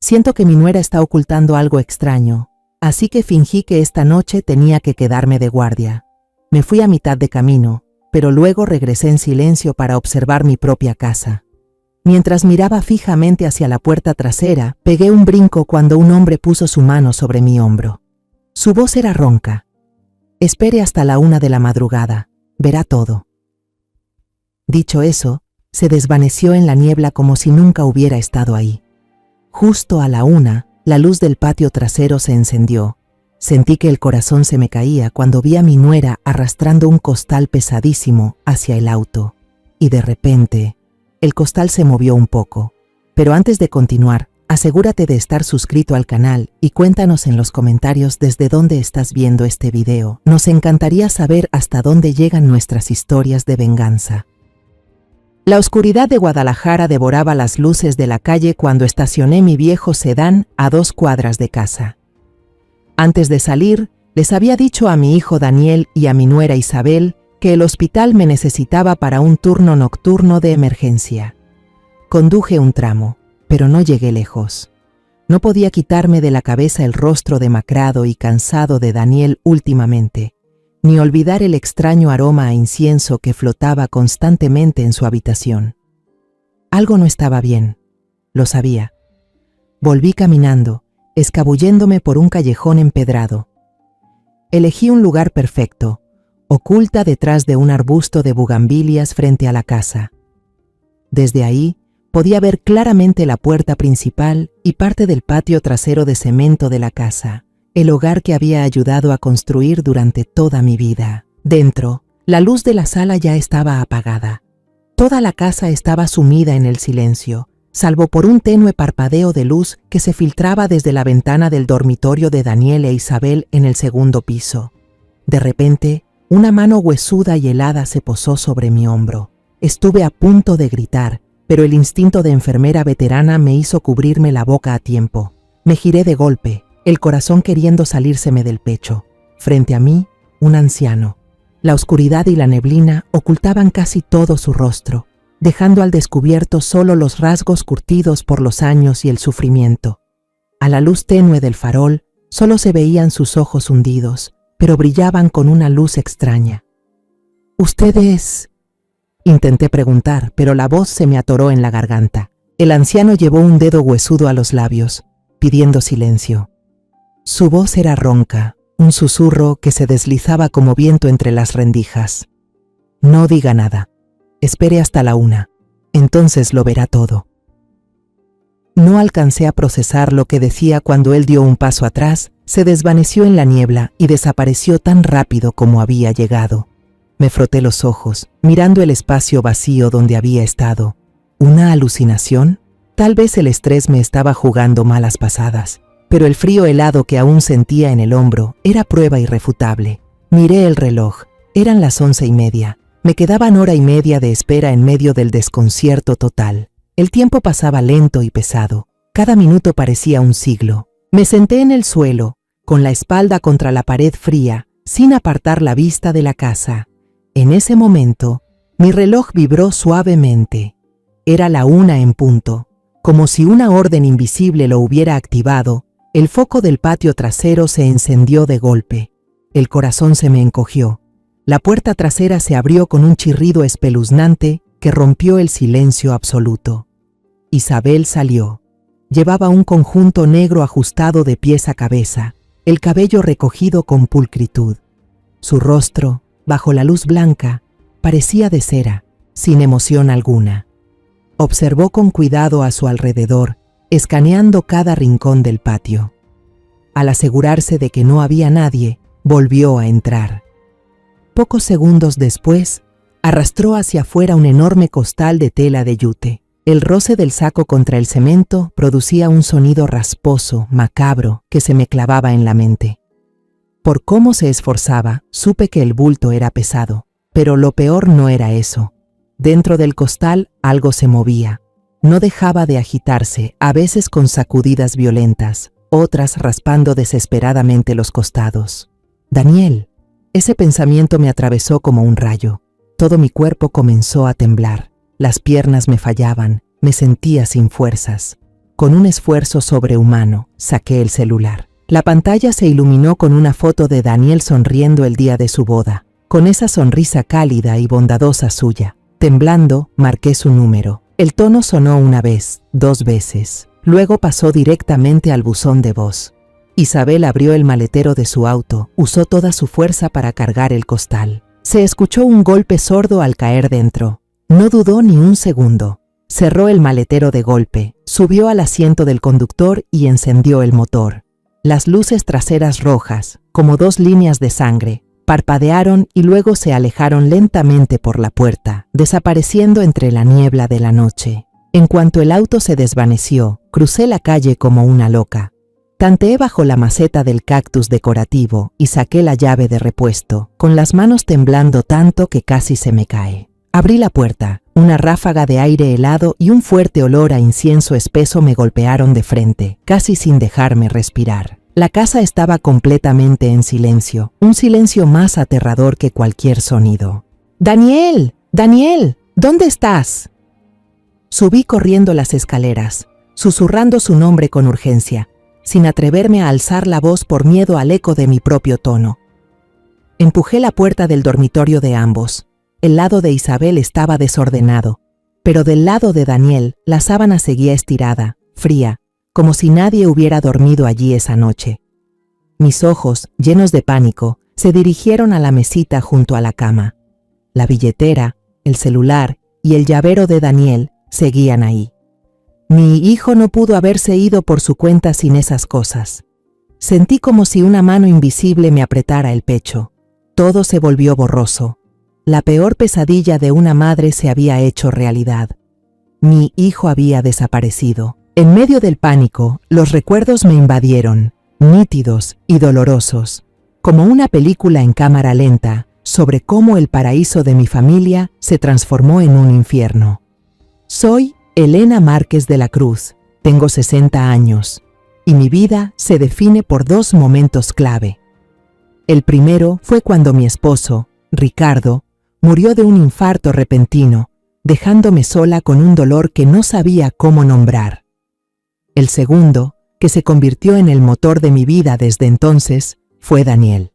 Siento que mi nuera está ocultando algo extraño, así que fingí que esta noche tenía que quedarme de guardia. Me fui a mitad de camino, pero luego regresé en silencio para observar mi propia casa. Mientras miraba fijamente hacia la puerta trasera, pegué un brinco cuando un hombre puso su mano sobre mi hombro. Su voz era ronca. Espere hasta la 1 de la madrugada, verá todo. Dicho eso, se desvaneció en la niebla como si nunca hubiera estado ahí. Justo a la 1, la luz del patio trasero se encendió. Sentí que el corazón se me caía cuando vi a mi nuera arrastrando un costal pesadísimo hacia el auto. Y de repente, el costal se movió un poco. Pero antes de continuar, asegúrate de estar suscrito al canal y cuéntanos en los comentarios desde dónde estás viendo este video. Nos encantaría saber hasta dónde llegan nuestras historias de venganza. La oscuridad de Guadalajara devoraba las luces de la calle cuando estacioné mi viejo sedán a 2 cuadras de casa. Antes de salir, les había dicho a mi hijo Daniel y a mi nuera Isabel que el hospital me necesitaba para un turno nocturno de emergencia. Conduje un tramo, pero no llegué lejos. No podía quitarme de la cabeza el rostro demacrado y cansado de Daniel últimamente, ni olvidar el extraño aroma a incienso que flotaba constantemente en su habitación. Algo no estaba bien, lo sabía. Volví caminando, escabulléndome por un callejón empedrado. Elegí un lugar perfecto, oculta detrás de un arbusto de bugambilias frente a la casa. Desde ahí, podía ver claramente la puerta principal y parte del patio trasero de cemento de la casa, el hogar que había ayudado a construir durante toda mi vida. Dentro, la luz de la sala ya estaba apagada. Toda la casa estaba sumida en el silencio, salvo por un tenue parpadeo de luz que se filtraba desde la ventana del dormitorio de Daniel e Isabel en el 2º piso. De repente, una mano huesuda y helada se posó sobre mi hombro. Estuve a punto de gritar, pero el instinto de enfermera veterana me hizo cubrirme la boca a tiempo. Me giré de golpe, el corazón queriendo salírseme del pecho. Frente a mí, un anciano. La oscuridad y la neblina ocultaban casi todo su rostro, dejando al descubierto solo los rasgos curtidos por los años y el sufrimiento. A la luz tenue del farol, solo se veían sus ojos hundidos, pero brillaban con una luz extraña. «¿Usted es...?» Intenté preguntar, pero la voz se me atoró en la garganta. El anciano llevó un dedo huesudo a los labios, pidiendo silencio. Su voz era ronca, un susurro que se deslizaba como viento entre las rendijas. «No diga nada. Espere hasta la 1. Entonces lo verá todo». No alcancé a procesar lo que decía cuando él dio un paso atrás, se desvaneció en la niebla y desapareció tan rápido como había llegado. Me froté los ojos, mirando el espacio vacío donde había estado. ¿Una alucinación? Tal vez el estrés me estaba jugando malas pasadas, pero el frío helado que aún sentía en el hombro era prueba irrefutable. Miré el reloj. Eran las 11:30. Me quedaban 1:30 de espera en medio del desconcierto total. El tiempo pasaba lento y pesado. Cada minuto parecía un siglo. Me senté en el suelo, con la espalda contra la pared fría, sin apartar la vista de la casa. En ese momento, mi reloj vibró suavemente. Era la 1 en punto. Como si una orden invisible lo hubiera activado, el foco del patio trasero se encendió de golpe. El corazón se me encogió. La puerta trasera se abrió con un chirrido espeluznante que rompió el silencio absoluto. Isabel salió. Llevaba un conjunto negro ajustado de pies a cabeza, el cabello recogido con pulcritud. Su rostro, bajo la luz blanca, parecía de cera, sin emoción alguna. Observó con cuidado a su alrededor, escaneando cada rincón del patio. Al asegurarse de que no había nadie, volvió a entrar. Pocos segundos después, arrastró hacia afuera un enorme costal de tela de yute. El roce del saco contra el cemento producía un sonido rasposo, macabro, que se me clavaba en la mente. Por cómo se esforzaba, supe que el bulto era pesado, pero lo peor no era eso. Dentro del costal algo se movía. No dejaba de agitarse, a veces con sacudidas violentas, otras raspando desesperadamente los costados. «Daniel». Ese pensamiento me atravesó como un rayo. Todo mi cuerpo comenzó a temblar. Las piernas me fallaban, me sentía sin fuerzas. con un esfuerzo sobrehumano, saqué el celular. La pantalla se iluminó con una foto de Daniel sonriendo el día de su boda, con esa sonrisa cálida y bondadosa suya. Temblando, marqué su número. El tono sonó una vez, 2 veces. Luego pasó directamente al buzón de voz. Isabel abrió el maletero de su auto, usó toda su fuerza para cargar el costal. Se escuchó un golpe sordo al caer dentro. No dudó ni un segundo. Cerró el maletero de golpe, subió al asiento del conductor y encendió el motor. Las luces traseras rojas, como 2 líneas de sangre, parpadearon y luego se alejaron lentamente por la puerta, desapareciendo entre la niebla de la noche. En cuanto el auto se desvaneció, crucé la calle como una loca. Tanteé bajo la maceta del cactus decorativo y saqué la llave de repuesto, con las manos temblando tanto que casi se me cae. Abrí la puerta, una ráfaga de aire helado y un fuerte olor a incienso espeso me golpearon de frente, casi sin dejarme respirar. La casa estaba completamente en silencio, un silencio más aterrador que cualquier sonido. ¡Daniel! ¡Daniel! ¿Dónde estás? Subí corriendo las escaleras, susurrando su nombre con urgencia, sin atreverme a alzar la voz por miedo al eco de mi propio tono. Empujé la puerta del dormitorio de ambos. El lado de Isabel estaba desordenado, pero del lado de Daniel la sábana seguía estirada, fría, como si nadie hubiera dormido allí esa noche. Mis ojos, llenos de pánico, se dirigieron a la mesita junto a la cama. La billetera, el celular y el llavero de Daniel seguían ahí. Mi hijo no pudo haberse ido por su cuenta sin esas cosas. Sentí como si una mano invisible me apretara el pecho. Todo se volvió borroso. La peor pesadilla de una madre se había hecho realidad. Mi hijo había desaparecido. En medio del pánico, los recuerdos me invadieron, nítidos y dolorosos, como una película en cámara lenta sobre cómo el paraíso de mi familia se transformó en un infierno. Soy Elena Márquez de la Cruz, tengo 60 años, y mi vida se define por 2 momentos clave. El primero fue cuando mi esposo, Ricardo, murió de un infarto repentino, dejándome sola con un dolor que no sabía cómo nombrar. El segundo, que se convirtió en el motor de mi vida desde entonces, fue Daniel.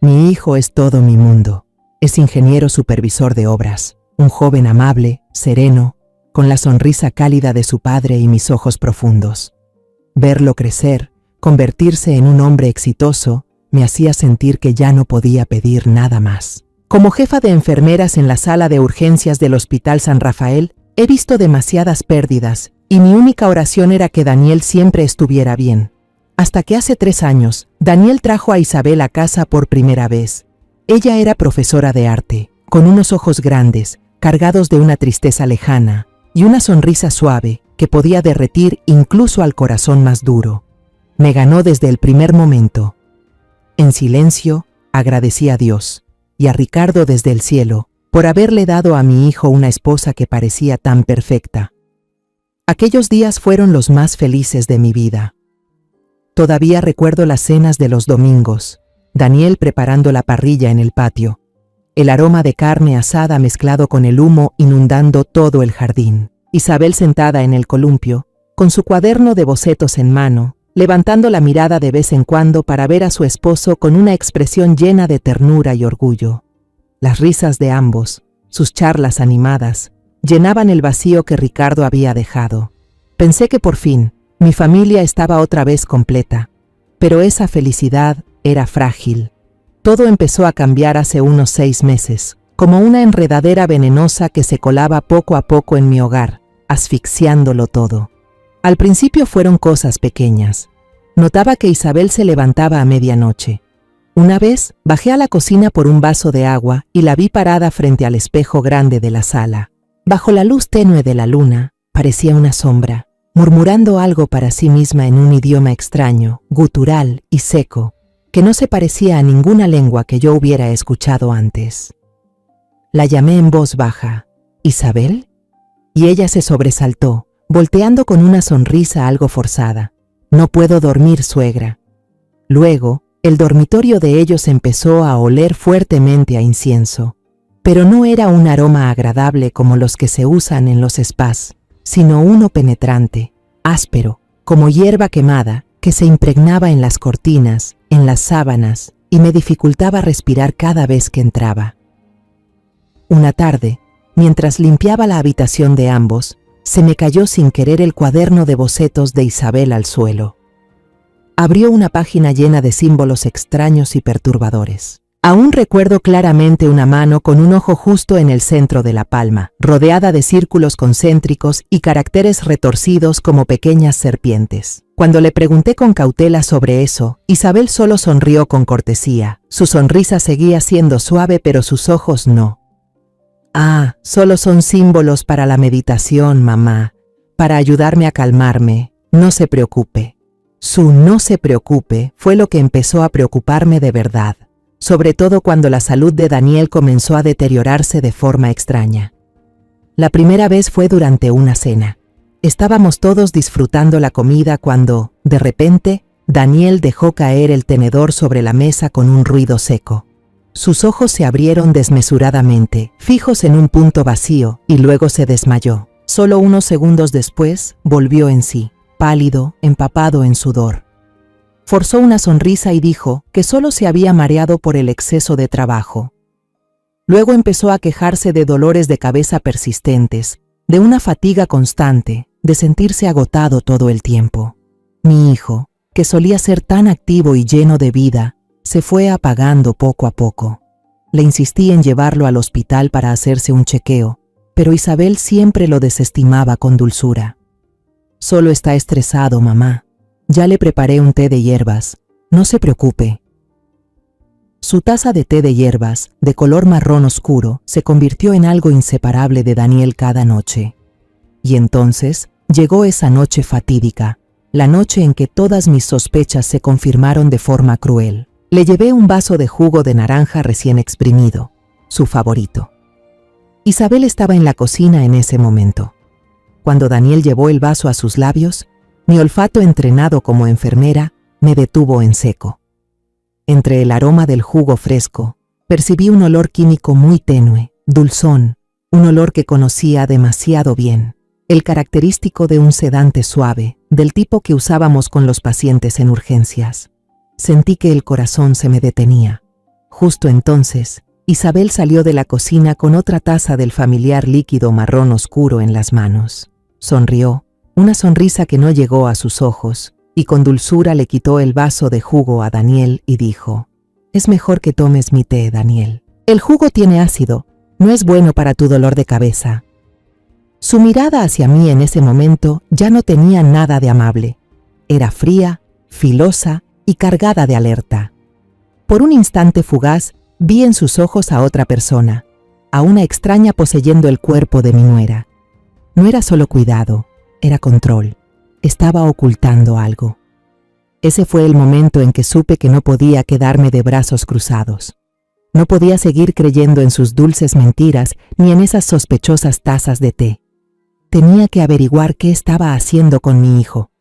Mi hijo es todo mi mundo. Es ingeniero supervisor de obras, un joven amable, sereno, con la sonrisa cálida de su padre y mis ojos profundos. Verlo crecer, convertirse en un hombre exitoso, me hacía sentir que ya no podía pedir nada más. Como jefa de enfermeras en la sala de urgencias del Hospital San Rafael, he visto demasiadas pérdidas y mi única oración era que Daniel siempre estuviera bien. Hasta que hace 3 años, Daniel trajo a Isabel a casa por primera vez. Ella era profesora de arte, con unos ojos grandes, cargados de una tristeza lejana, y una sonrisa suave que podía derretir incluso al corazón más duro. Me ganó desde el primer momento. En silencio, agradecí a Dios y a Ricardo desde el cielo por haberle dado a mi hijo una esposa que parecía tan perfecta. Aquellos días fueron los más felices de mi vida. Todavía recuerdo las cenas de los domingos, Daniel preparando la parrilla en el patio, el aroma de carne asada mezclado con el humo inundando todo el jardín. Isabel sentada en el columpio, con su cuaderno de bocetos en mano, levantando la mirada de vez en cuando para ver a su esposo con una expresión llena de ternura y orgullo. Las risas de ambos, sus charlas animadas, llenaban el vacío que Ricardo había dejado. Pensé que por fin, mi familia estaba otra vez completa, pero esa felicidad era frágil. Todo empezó a cambiar hace unos 6 meses, como una enredadera venenosa que se colaba poco a poco en mi hogar, asfixiándolo todo. Al principio fueron cosas pequeñas. Notaba que Isabel se levantaba a medianoche. Una vez bajé a la cocina por un vaso de agua y la vi parada frente al espejo grande de la sala. Bajo la luz tenue de la luna, parecía una sombra, murmurando algo para sí misma en un idioma extraño, gutural y seco, que no se parecía a ninguna lengua que yo hubiera escuchado antes. La llamé en voz baja, ¿Isabel? Y ella se sobresaltó, volteando con una sonrisa algo forzada. No puedo dormir, suegra. Luego, el dormitorio de ellos empezó a oler fuertemente a incienso, pero no era un aroma agradable como los que se usan en los spas, sino uno penetrante, áspero, como hierba quemada, que se impregnaba en las cortinas, en las sábanas, y me dificultaba respirar cada vez que entraba. Una tarde, mientras limpiaba la habitación de ambos, se me cayó sin querer el cuaderno de bocetos de Isabel al suelo. Abrió una página llena de símbolos extraños y perturbadores. Aún recuerdo claramente una mano con un ojo justo en el centro de la palma, rodeada de círculos concéntricos y caracteres retorcidos como pequeñas serpientes. Cuando le pregunté con cautela sobre eso, Isabel solo sonrió con cortesía. Su sonrisa seguía siendo suave, pero sus ojos no. Ah, solo son símbolos para la meditación, mamá, para ayudarme a calmarme. No se preocupe. Su no se preocupe fue lo que empezó a preocuparme de verdad, sobre todo cuando la salud de Daniel comenzó a deteriorarse de forma extraña. La primera vez fue durante una cena. Estábamos todos disfrutando la comida cuando, de repente, Daniel dejó caer el tenedor sobre la mesa con un ruido seco. Sus ojos se abrieron desmesuradamente, fijos en un punto vacío, y luego se desmayó. Solo unos segundos después, volvió en sí, pálido, empapado en sudor. Forzó una sonrisa y dijo que solo se había mareado por el exceso de trabajo. Luego empezó a quejarse de dolores de cabeza persistentes, de una fatiga constante, de sentirse agotado todo el tiempo. Mi hijo, que solía ser tan activo y lleno de vida, se fue apagando poco a poco. Le insistí en llevarlo al hospital para hacerse un chequeo, pero Isabel siempre lo desestimaba con dulzura. Solo está estresado, mamá. Ya le preparé un té de hierbas. No se preocupe. Su taza de té de hierbas, de color marrón oscuro, se convirtió en algo inseparable de Daniel cada noche. Y entonces llegó esa noche fatídica, la noche en que todas mis sospechas se confirmaron de forma cruel. Le llevé un vaso de jugo de naranja recién exprimido, su favorito. Isabel estaba en la cocina en ese momento. Cuando Daniel llevó el vaso a sus labios, mi olfato entrenado como enfermera me detuvo en seco. Entre el aroma del jugo fresco, percibí un olor químico muy tenue, dulzón, un olor que conocía demasiado bien, el característico de un sedante suave, del tipo que usábamos con los pacientes en urgencias. Sentí que el corazón se me detenía. Justo entonces, Isabel salió de la cocina con otra taza del familiar líquido marrón oscuro en las manos. Sonrió, una sonrisa que no llegó a sus ojos, y con dulzura le quitó el vaso de jugo a Daniel y dijo: «Es mejor que tomes mi té, Daniel. El jugo tiene ácido, no es bueno para tu dolor de cabeza». Su mirada hacia mí en ese momento ya no tenía nada de amable. Era fría, filosa y cargada de alerta. Por un instante fugaz, vi en sus ojos a otra persona, a una extraña poseyendo el cuerpo de mi nuera. No era solo cuidado, era control. Estaba ocultando algo. Ese fue el momento en que supe que no podía quedarme de brazos cruzados. No podía seguir creyendo en sus dulces mentiras ni en esas sospechosas tazas de té. Tenía que averiguar qué estaba haciendo con mi hijo.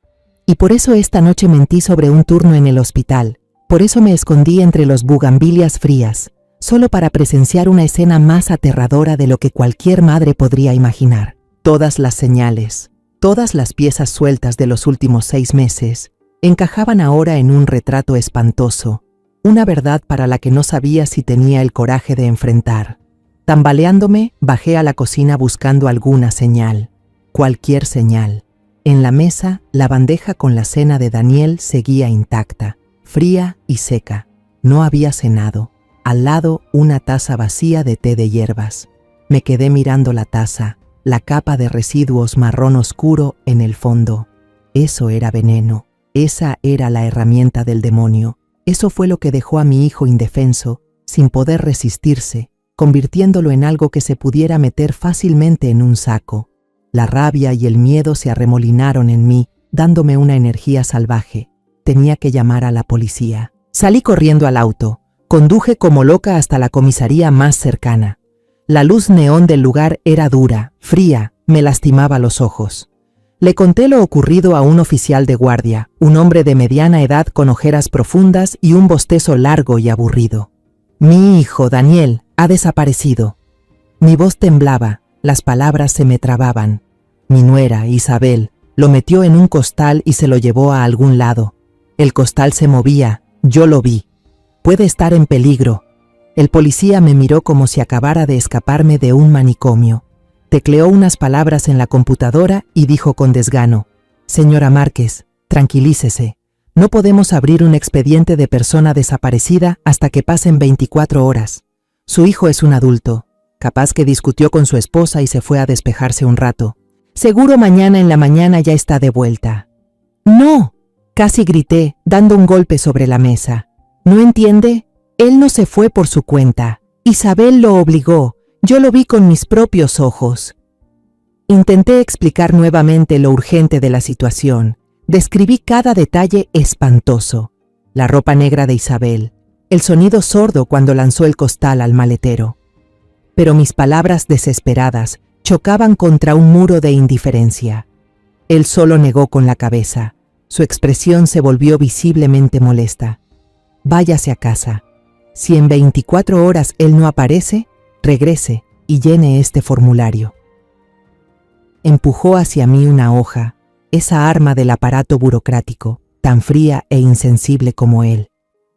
Y por eso esta noche mentí sobre un turno en el hospital. Por eso me escondí entre los bugambilias frías, solo para presenciar una escena más aterradora de lo que cualquier madre podría imaginar. Todas las señales, todas las piezas sueltas de los últimos 6 meses, encajaban ahora en un retrato espantoso, una verdad para la que no sabía si tenía el coraje de enfrentar. Tambaleándome, bajé a la cocina buscando alguna señal, cualquier señal. En la mesa, la bandeja con la cena de Daniel seguía intacta, fría y seca. No había cenado. Al lado, una taza vacía de té de hierbas. Me quedé mirando la taza, la capa de residuos marrón oscuro en el fondo. Eso era veneno. Esa era la herramienta del demonio. Eso fue lo que dejó a mi hijo indefenso, sin poder resistirse, convirtiéndolo en algo que se pudiera meter fácilmente en un saco. La rabia y el miedo se arremolinaron en mí, dándome una energía salvaje. Tenía que llamar a la policía. Salí corriendo al auto. Conduje como loca hasta la comisaría más cercana. La luz neón del lugar era dura, fría, me lastimaba los ojos. Le conté lo ocurrido a un oficial de guardia, un hombre de mediana edad con ojeras profundas y un bostezo largo y aburrido. «Mi hijo, Daniel, ha desaparecido». Mi voz temblaba, las palabras se me trababan. Mi nuera, Isabel, Lo metió en un costal y se lo llevó a algún lado. El costal se movía, yo lo vi. Puede estar en peligro. El policía me miró como si acabara de escaparme de un manicomio. Tecleó unas palabras en la computadora y dijo con desgano: «Señora Márquez, tranquilícese. No podemos abrir un expediente de persona desaparecida hasta que pasen 24 horas. Su hijo es un adulto. Capaz que discutió con su esposa y se fue a despejarse un rato. Seguro mañana en la mañana ya está de vuelta». «¡No!», casi grité, dando un golpe sobre la mesa. «¿No entiende? Él no se fue por su cuenta. Isabel lo obligó. Yo lo vi con mis propios ojos». Intenté explicar nuevamente lo urgente de la situación. Describí cada detalle espantoso. La ropa negra de Isabel, el sonido sordo cuando lanzó el costal al maletero. Pero mis palabras desesperadas chocaban contra un muro de indiferencia. Él solo negó con la cabeza. Su expresión se volvió visiblemente molesta. «Váyase a casa. Si en 24 horas él no aparece, regrese y llene este formulario». Empujó hacia mí una hoja, esa arma del aparato burocrático, tan fría e insensible como él.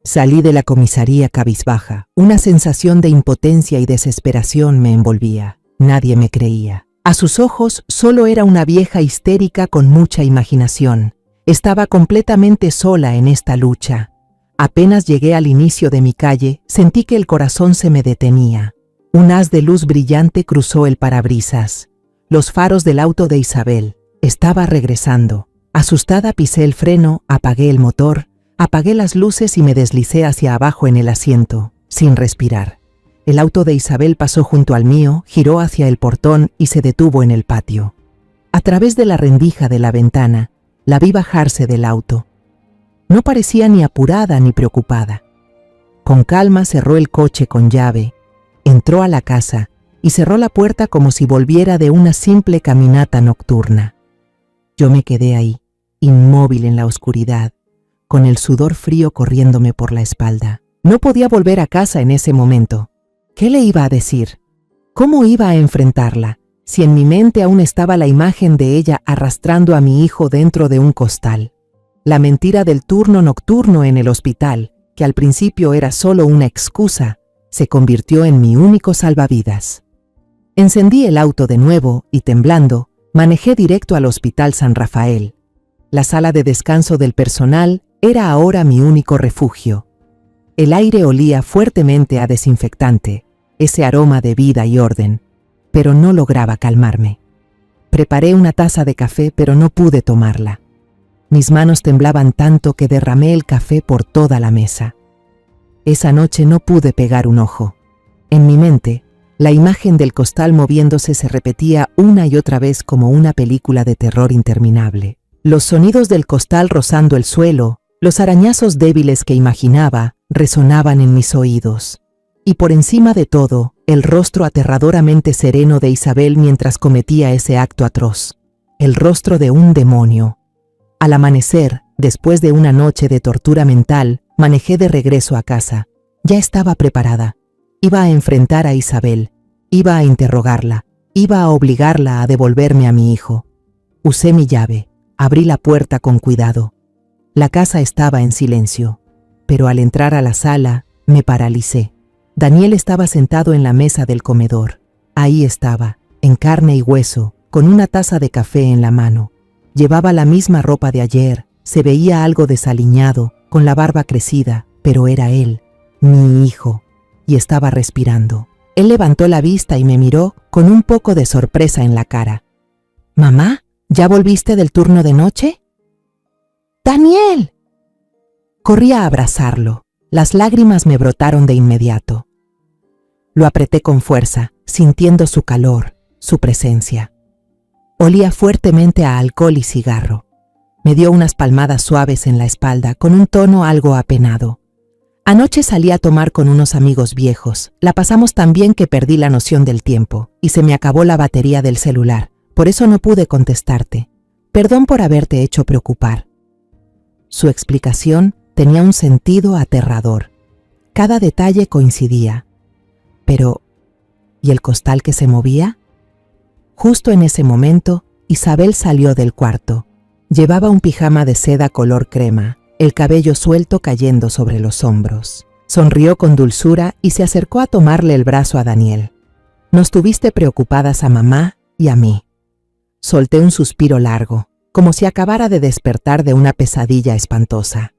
Salí de la comisaría cabizbaja. Una sensación de impotencia y desesperación me envolvía. Nadie me creía. A sus ojos solo era una vieja histérica con mucha imaginación. Estaba completamente sola en esta lucha. Apenas llegué al inicio de mi calle, sentí que el corazón se me detenía. Un haz de luz brillante cruzó el parabrisas. Los faros del auto de Isabel. Estaba regresando. Asustada pisé el freno, apagué el motor, apagué las luces y me deslicé hacia abajo en el asiento, sin respirar. El auto de Isabel pasó junto al mío, giró hacia el portón y se detuvo en el patio. A través de la rendija de la ventana, la vi bajarse del auto. No parecía ni apurada ni preocupada. Con calma cerró el coche con llave, entró a la casa y cerró la puerta como si volviera de una simple caminata nocturna. Yo me quedé ahí, inmóvil en la oscuridad, con el sudor frío corriéndome por la espalda. No podía volver a casa en ese momento. ¿Qué le iba a decir? ¿Cómo iba a enfrentarla, si en mi mente aún estaba la imagen de ella arrastrando a mi hijo dentro de un costal? La mentira del turno nocturno en el hospital, que al principio era solo una excusa, se convirtió en mi único salvavidas. Encendí el auto de nuevo y, temblando, manejé directo al Hospital San Rafael. La sala de descanso del personal era ahora mi único refugio. El aire olía fuertemente a desinfectante, ese aroma de vida y orden, pero no lograba calmarme. Preparé una taza de café, pero no pude tomarla. Mis manos temblaban tanto que derramé el café por toda la mesa. Esa noche no pude pegar un ojo. En mi mente, la imagen del costal moviéndose se repetía una y otra vez como una película de terror interminable. Los sonidos del costal rozando el suelo, los arañazos débiles que imaginaba, resonaban en mis oídos. Y por encima de todo, el rostro aterradoramente sereno de Isabel mientras cometía ese acto atroz. El rostro de un demonio. Al amanecer, después de una noche de tortura mental, manejé de regreso a casa. Ya estaba preparada. Iba a enfrentar a Isabel, iba a interrogarla, iba a obligarla a devolverme a mi hijo. Usé mi llave, abrí la puerta con cuidado. La casa estaba en silencio, pero al entrar a la sala, me paralicé. Daniel estaba sentado en la mesa del comedor. Ahí estaba, en carne y hueso, con una taza de café en la mano. Llevaba la misma ropa de ayer, se veía algo desaliñado, con la barba crecida, pero era él, mi hijo, y estaba respirando. Él levantó la vista y me miró con un poco de sorpresa en la cara. «¿Mamá? ¿Ya volviste del turno de noche?» «¡Daniel!». Corrí a abrazarlo. Las lágrimas me brotaron de inmediato. Lo apreté con fuerza, sintiendo su calor, su presencia. Olía fuertemente a alcohol y cigarro. Me dio unas palmadas suaves en la espalda con un tono algo apenado. Anoche salí a tomar con unos amigos viejos. La pasamos tan bien que perdí la noción del tiempo y se me acabó la batería del celular. Por eso no pude contestarte. Perdón por haberte hecho preocupar. Su explicación tenía un sentido aterrador. Cada detalle coincidía. Pero, ¿y el costal que se movía? Justo en ese momento, Isabel salió del cuarto. Llevaba un pijama de seda color crema, el cabello suelto cayendo sobre los hombros. Sonrió con dulzura y se acercó a tomarle el brazo a Daniel. Nos tuviste preocupadas a mamá y a mí. Solté un suspiro largo, como si acabara de despertar de una pesadilla espantosa.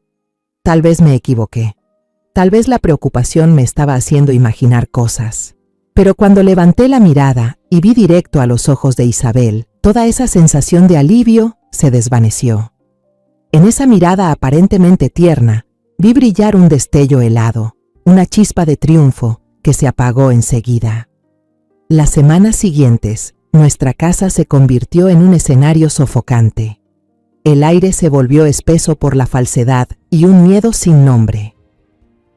Tal vez me equivoqué. Tal vez la preocupación me estaba haciendo imaginar cosas. Pero cuando levanté la mirada y vi directo a los ojos de Isabel, toda esa sensación de alivio se desvaneció. En esa mirada aparentemente tierna, vi brillar un destello helado, una chispa de triunfo que se apagó enseguida. Las semanas siguientes, nuestra casa se convirtió en un escenario sofocante. El aire se volvió espeso por la falsedad y un miedo sin nombre.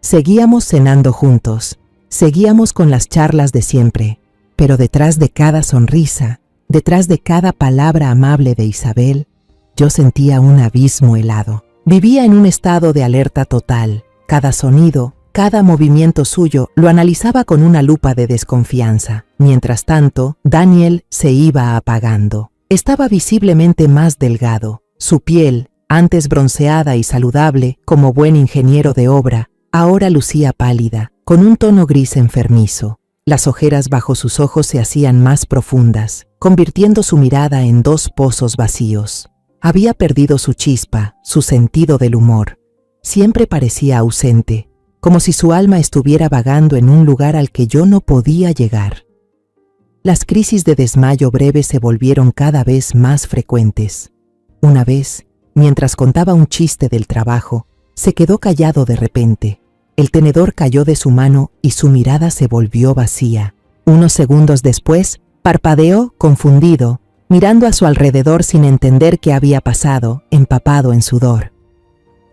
Seguíamos cenando juntos, seguíamos con las charlas de siempre, pero detrás de cada sonrisa, detrás de cada palabra amable de Isabel, yo sentía un abismo helado. Vivía en un estado de alerta total. Cada sonido, cada movimiento suyo lo analizaba con una lupa de desconfianza. Mientras tanto, Daniel se iba apagando. Estaba visiblemente más delgado. Su piel, antes bronceada y saludable como buen ingeniero de obra, ahora lucía pálida, con un tono gris enfermizo. Las ojeras bajo sus ojos se hacían más profundas, convirtiendo su mirada en dos pozos vacíos. Había perdido su chispa, su sentido del humor. Siempre parecía ausente, como si su alma estuviera vagando en un lugar al que yo no podía llegar. Las crisis de desmayo breve se volvieron cada vez más frecuentes. Una vez, mientras contaba un chiste del trabajo, se quedó callado de repente. El tenedor cayó de su mano y su mirada se volvió vacía. Unos segundos después, parpadeó, confundido, mirando a su alrededor sin entender qué había pasado, empapado en sudor.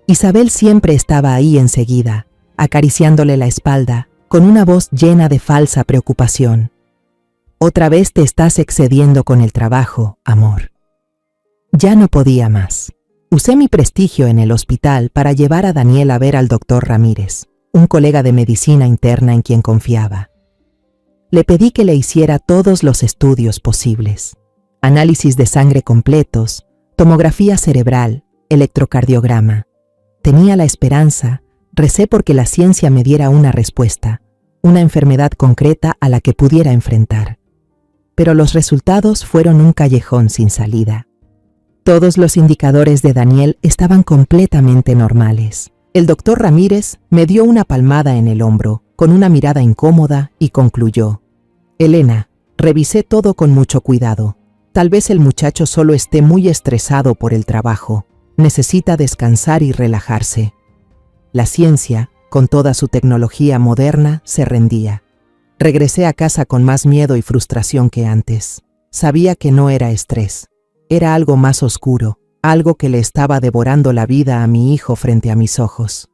Isabel siempre estaba ahí enseguida, acariciándole la espalda, con una voz llena de falsa preocupación. «Otra vez te estás excediendo con el trabajo, amor». Ya no podía más. Usé mi prestigio en el hospital para llevar a Daniel a ver al doctor Ramírez, un colega de medicina interna en quien confiaba. Le pedí que le hiciera todos los estudios posibles. Análisis de sangre completos, tomografía cerebral, electrocardiograma. Tenía la esperanza, recé porque la ciencia me diera una respuesta, una enfermedad concreta a la que pudiera enfrentar. Pero los resultados fueron un callejón sin salida. Todos los indicadores de Daniel estaban completamente normales. El doctor Ramírez me dio una palmada en el hombro, con una mirada incómoda, y concluyó: «Elena, revisé todo con mucho cuidado. Tal vez el muchacho solo esté muy estresado por el trabajo. Necesita descansar y relajarse». La ciencia, con toda su tecnología moderna, se rendía. Regresé a casa con más miedo y frustración que antes. Sabía que no era estrés. Era algo más oscuro, algo que le estaba devorando la vida a mi hijo frente a mis ojos.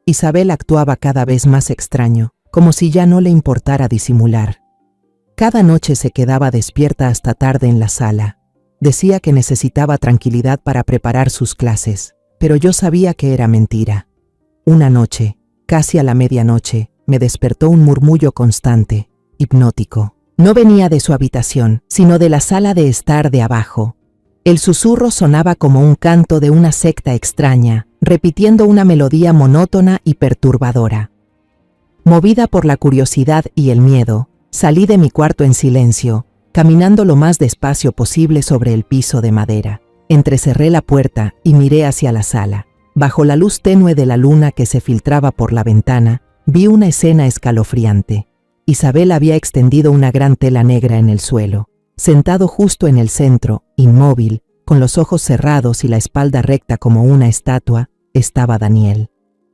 Isabel actuaba cada vez más extraño, como si ya no le importara disimular. Cada noche se quedaba despierta hasta tarde en la sala. Decía que necesitaba tranquilidad para preparar sus clases, pero yo sabía que era mentira. Una noche, casi a la medianoche, me despertó un murmullo constante, hipnótico. No venía de su habitación, sino de la sala de estar de abajo. El susurro sonaba como un canto de una secta extraña, repitiendo una melodía monótona y perturbadora. Movida por la curiosidad y el miedo, salí de mi cuarto en silencio, caminando lo más despacio posible sobre el piso de madera. Entrecerré la puerta y miré hacia la sala. Bajo la luz tenue de la luna que se filtraba por la ventana, vi una escena escalofriante. Isabel había extendido una gran tela negra en el suelo. Sentado justo en el centro, inmóvil, con los ojos cerrados y la espalda recta como una estatua, estaba Daniel.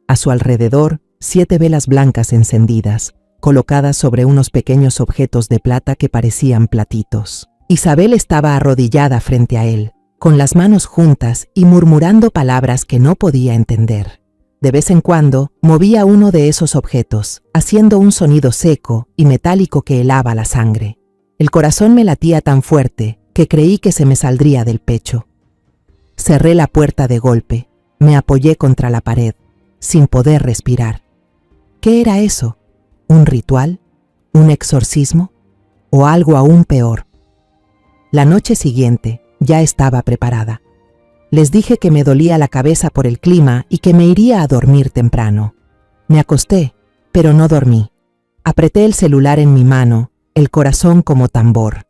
A su alrededor, 7 velas blancas encendidas, colocadas sobre unos pequeños objetos de plata que parecían platitos. Isabel estaba arrodillada frente a él, con las manos juntas y murmurando palabras que no podía entender. De vez en cuando, movía uno de esos objetos, haciendo un sonido seco y metálico que helaba la sangre. El corazón me latía tan fuerte que creí que se me saldría del pecho. Cerré la puerta de golpe, me apoyé contra la pared, sin poder respirar. ¿Qué era eso? ¿Un ritual? ¿Un exorcismo? ¿O algo aún peor? La noche siguiente ya estaba preparada. Les dije que me dolía la cabeza por el clima y que me iría a dormir temprano. Me acosté, pero no dormí. Apreté el celular en mi mano, el corazón como tambor.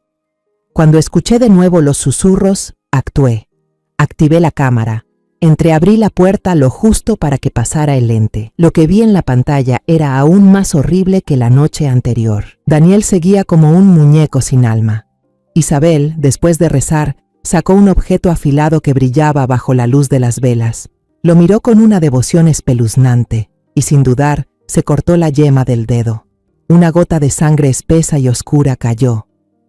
Cuando escuché de nuevo los susurros, actué. Activé la cámara. Entreabrí la puerta lo justo para que pasara el lente. Lo que vi en la pantalla era aún más horrible que la noche anterior. Daniel seguía como un muñeco sin alma. Isabel, después de rezar, sacó un objeto afilado que brillaba bajo la luz de las velas. Lo miró con una devoción espeluznante y, sin dudar, se cortó la yema del dedo. Una gota de sangre espesa y oscura cayó.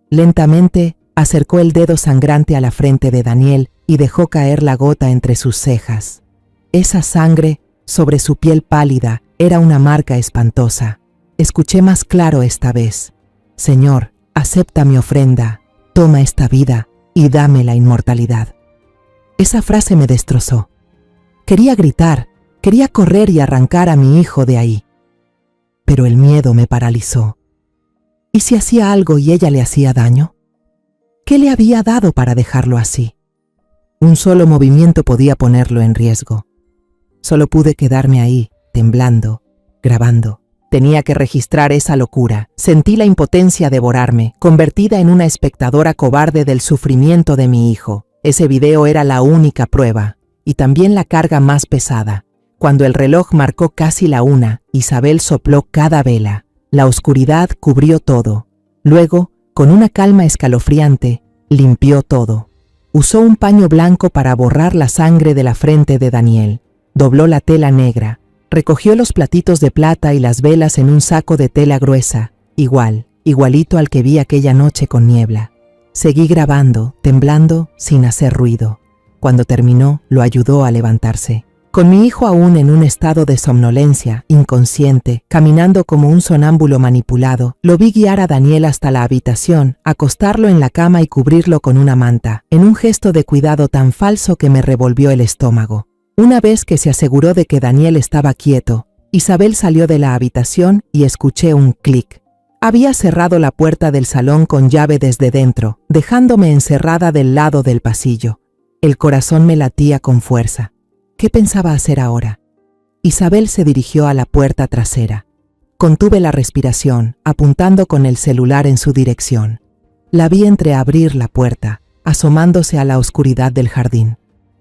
Lentamente, acercó el dedo sangrante a la frente de Daniel y dejó caer la gota entre sus cejas. Esa sangre, sobre su piel pálida, era una marca espantosa. Escuché más claro esta vez. Señor, acepta mi ofrenda, toma esta vida y dame la inmortalidad. Esa frase me destrozó. Quería gritar, quería correr y arrancar a mi hijo de ahí. Pero el miedo me paralizó. ¿Y si hacía algo y ella le hacía daño? ¿Qué le había dado para dejarlo así? Un solo movimiento podía ponerlo en riesgo. Solo pude quedarme ahí, temblando, grabando. Tenía que registrar esa locura. Sentí la impotencia devorarme, convertida en una espectadora cobarde del sufrimiento de mi hijo. Ese video era la única prueba, y también la carga más pesada. Cuando el reloj marcó casi la 1, Isabel sopló cada vela. La oscuridad cubrió todo. Luego, con una calma escalofriante, limpió todo. Usó un paño blanco para borrar la sangre de la frente de Daniel. Dobló la tela negra. Recogió los platitos de plata y las velas en un saco de tela gruesa, igualito al que vi aquella noche con niebla. Seguí grabando, temblando, sin hacer ruido. Cuando terminó, lo ayudó a levantarse. Con mi hijo aún en un estado de somnolencia, inconsciente, caminando como un sonámbulo manipulado, lo vi guiar a Daniel hasta la habitación, acostarlo en la cama y cubrirlo con una manta, en un gesto de cuidado tan falso que me revolvió el estómago. Una vez que se aseguró de que Daniel estaba quieto, Isabel salió de la habitación y escuché un clic. Había cerrado la puerta del salón con llave desde dentro, dejándome encerrada del lado del pasillo. El corazón me latía con fuerza. ¿Qué pensaba hacer ahora? Isabel se dirigió a la puerta trasera. Contuve la respiración, apuntando con el celular en su dirección. La vi entreabrir la puerta, asomándose a la oscuridad del jardín.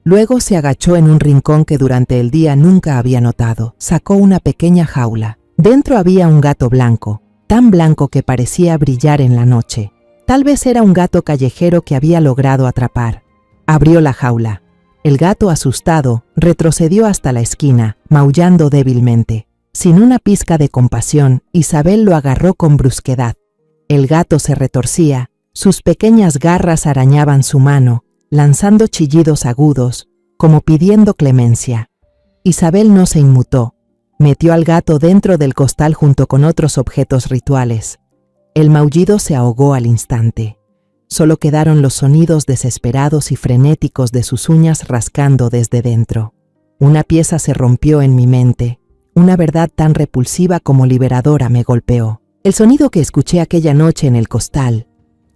Luego se agachó en un rincón que durante el día nunca había notado. Sacó una pequeña jaula. Dentro había un gato blanco, tan blanco que parecía brillar en la noche. Tal vez era un gato callejero que había logrado atrapar. Abrió la jaula. El gato, asustado, retrocedió hasta la esquina, maullando débilmente. Sin una pizca de compasión, Isabel lo agarró con brusquedad. El gato se retorcía, sus pequeñas garras arañaban su mano, lanzando chillidos agudos, como pidiendo clemencia. Isabel no se inmutó. Metió al gato dentro del costal junto con otros objetos rituales. El maullido se ahogó al instante. Solo quedaron los sonidos desesperados y frenéticos de sus uñas rascando desde dentro. Una pieza se rompió en mi mente. Una verdad tan repulsiva como liberadora me golpeó. El sonido que escuché aquella noche en el costal,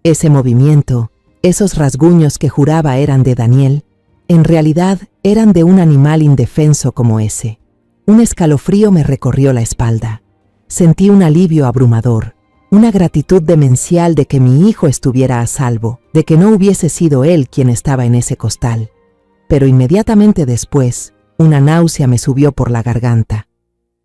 ese movimiento, esos rasguños que juraba eran de Daniel, en realidad eran de un animal indefenso como ese. Un escalofrío me recorrió la espalda. Sentí un alivio abrumador. Una gratitud demencial de que mi hijo estuviera a salvo, de que no hubiese sido él quien estaba en ese costal. Pero inmediatamente después, una náusea me subió por la garganta.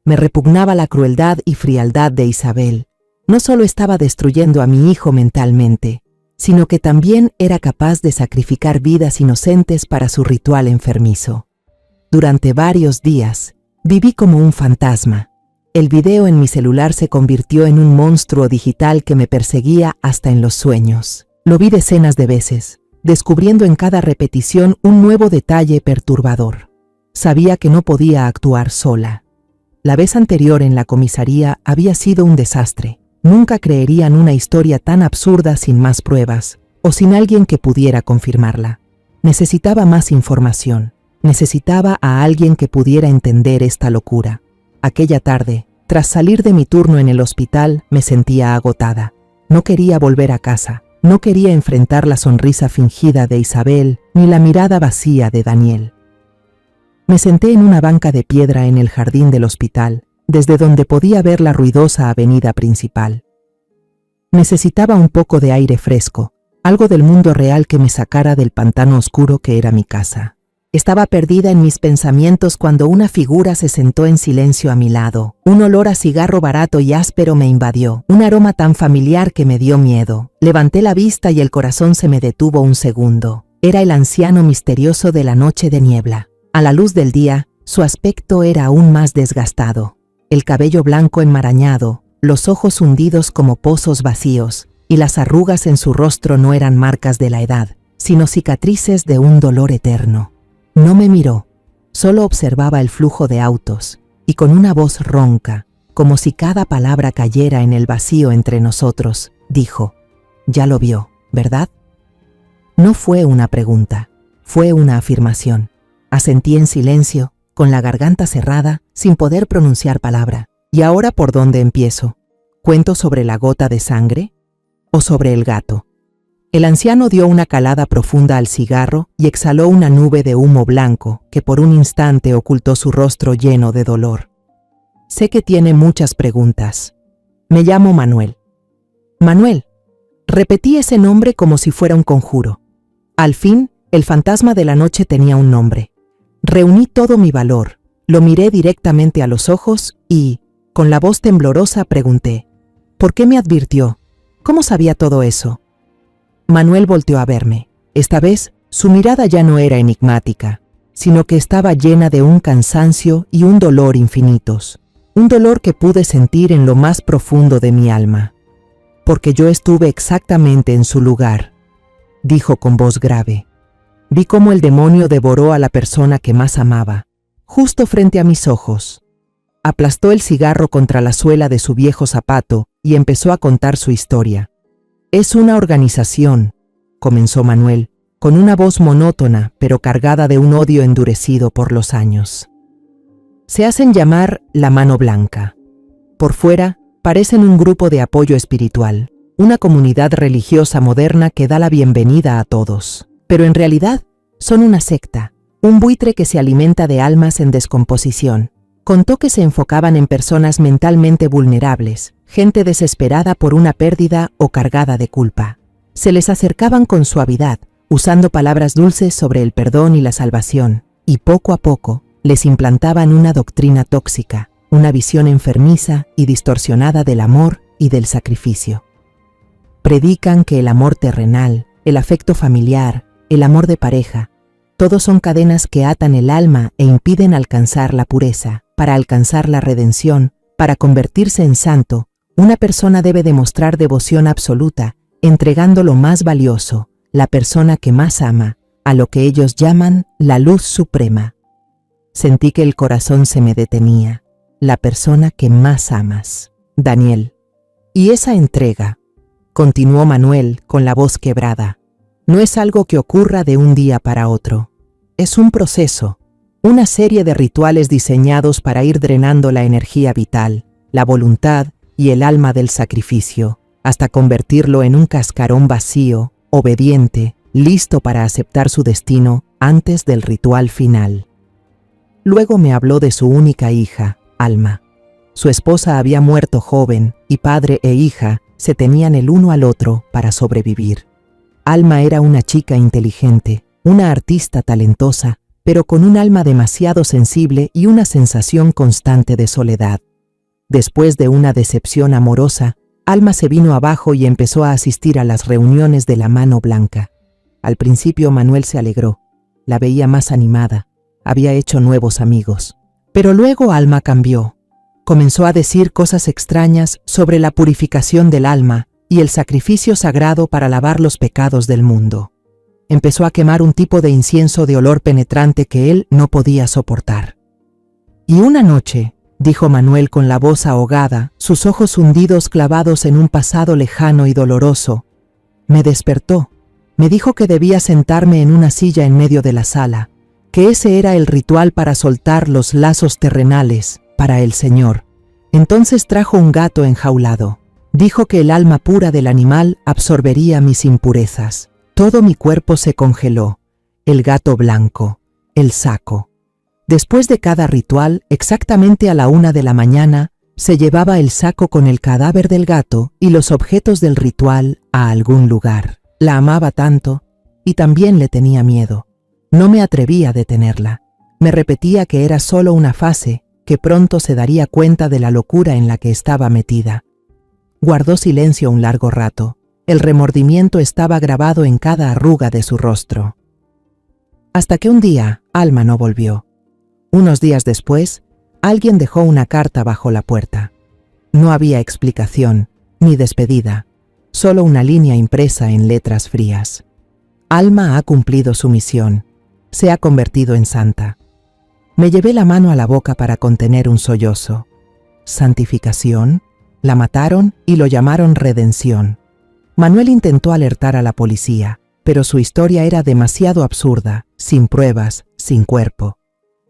Me repugnaba la crueldad y frialdad de Isabel. No solo estaba destruyendo a mi hijo mentalmente, sino que también era capaz de sacrificar vidas inocentes para su ritual enfermizo. Durante varios días, viví como un fantasma. El video en mi celular se convirtió en un monstruo digital que me perseguía hasta en los sueños. Lo vi decenas de veces, descubriendo en cada repetición un nuevo detalle perturbador. Sabía que no podía actuar sola. La vez anterior en la comisaría había sido un desastre. Nunca creerían una historia tan absurda sin más pruebas, o sin alguien que pudiera confirmarla. Necesitaba más información. Necesitaba a alguien que pudiera entender esta locura. Aquella tarde, tras salir de mi turno en el hospital, me sentía agotada. No quería volver a casa. No quería enfrentar la sonrisa fingida de Isabel ni la mirada vacía de Daniel. Me senté en una banca de piedra en el jardín del hospital, desde donde podía ver la ruidosa avenida principal. Necesitaba un poco de aire fresco, algo del mundo real que me sacara del pantano oscuro que era mi casa. Estaba perdida en mis pensamientos cuando una figura se sentó en silencio a mi lado. Un olor a cigarro barato y áspero me invadió, un aroma tan familiar que me dio miedo. Levanté la vista y el corazón se me detuvo un segundo. Era el anciano misterioso de la noche de niebla. A la luz del día, su aspecto era aún más desgastado. El cabello blanco enmarañado, los ojos hundidos como pozos vacíos, y las arrugas en su rostro no eran marcas de la edad, sino cicatrices de un dolor eterno. No me miró, solo observaba el flujo de autos, y con una voz ronca, como si cada palabra cayera en el vacío entre nosotros, dijo: «Ya lo vio, ¿verdad?». No fue una pregunta, fue una afirmación. Asentí en silencio, con la garganta cerrada, sin poder pronunciar palabra. ¿Y ahora por dónde empiezo? ¿Cuento sobre la gota de sangre? ¿O sobre el gato? El anciano dio una calada profunda al cigarro y exhaló una nube de humo blanco que por un instante ocultó su rostro lleno de dolor. Sé que tiene muchas preguntas. Me llamo Manuel. Manuel. Repetí ese nombre como si fuera un conjuro. Al fin, el fantasma de la noche tenía un nombre. Reuní todo mi valor, lo miré directamente a los ojos y, con la voz temblorosa, pregunté: ¿por qué me advirtió? ¿Cómo sabía todo eso? Manuel volteó a verme. Esta vez, su mirada ya no era enigmática, sino que estaba llena de un cansancio y un dolor infinitos. Un dolor que pude sentir en lo más profundo de mi alma. Porque yo estuve exactamente en su lugar, dijo con voz grave. Vi cómo el demonio devoró a la persona que más amaba, justo frente a mis ojos. Aplastó el cigarro contra la suela de su viejo zapato y empezó a contar su historia. «Es una organización», comenzó Manuel, con una voz monótona pero cargada de un odio endurecido por los años. «Se hacen llamar la Mano Blanca. Por fuera, parecen un grupo de apoyo espiritual, una comunidad religiosa moderna que da la bienvenida a todos. Pero en realidad, son una secta, un buitre que se alimenta de almas en descomposición». Contó que se enfocaban en personas mentalmente vulnerables, gente desesperada por una pérdida o cargada de culpa. Se les acercaban con suavidad, usando palabras dulces sobre el perdón y la salvación, y poco a poco les implantaban una doctrina tóxica, una visión enfermiza y distorsionada del amor y del sacrificio. Predican que el amor terrenal, el afecto familiar, el amor de pareja, todos son cadenas que atan el alma e impiden alcanzar la pureza. Para alcanzar la redención, para convertirse en santo, una persona debe demostrar devoción absoluta, entregando lo más valioso, la persona que más ama, a lo que ellos llaman la luz suprema. Sentí que el corazón se me detenía. La persona que más amas, Daniel. Y esa entrega, continuó Manuel con la voz quebrada, no es algo que ocurra de un día para otro. Es un proceso. Una serie de rituales diseñados para ir drenando la energía vital, la voluntad y el alma del sacrificio, hasta convertirlo en un cascarón vacío, obediente, listo para aceptar su destino antes del ritual final. Luego me habló de su única hija, Alma. Su esposa había muerto joven y padre e hija se tenían el uno al otro para sobrevivir. Alma era una chica inteligente, una artista talentosa, pero con un alma demasiado sensible y una sensación constante de soledad. Después de una decepción amorosa, Alma se vino abajo y empezó a asistir a las reuniones de la Mano Blanca. Al principio Manuel se alegró, la veía más animada, había hecho nuevos amigos. Pero luego Alma cambió. Comenzó a decir cosas extrañas sobre la purificación del alma y el sacrificio sagrado para lavar los pecados del mundo. Empezó a quemar un tipo de incienso de olor penetrante que él no podía soportar. Y una noche, dijo Manuel con la voz ahogada, sus ojos hundidos clavados en un pasado lejano y doloroso, me despertó. Me dijo que debía sentarme en una silla en medio de la sala, que ese era el ritual para soltar los lazos terrenales para el Señor. Entonces trajo un gato enjaulado. Dijo que el alma pura del animal absorbería mis impurezas. Todo mi cuerpo se congeló. El gato blanco, el saco. Después de cada ritual, exactamente a la 1 de la mañana, se llevaba el saco con el cadáver del gato y los objetos del ritual a algún lugar. La amaba tanto y también le tenía miedo. No me atrevía a detenerla. Me repetía que era solo una fase, que pronto se daría cuenta de la locura en la que estaba metida. Guardó silencio un largo rato. El remordimiento estaba grabado en cada arruga de su rostro. Hasta que un día, Alma no volvió. Unos días después, alguien dejó una carta bajo la puerta. No había explicación, ni despedida, solo una línea impresa en letras frías. Alma ha cumplido su misión. Se ha convertido en santa. Me llevé la mano a la boca para contener un sollozo. ¿Santificación? La mataron y lo llamaron redención. Manuel intentó alertar a la policía, pero su historia era demasiado absurda, sin pruebas, sin cuerpo.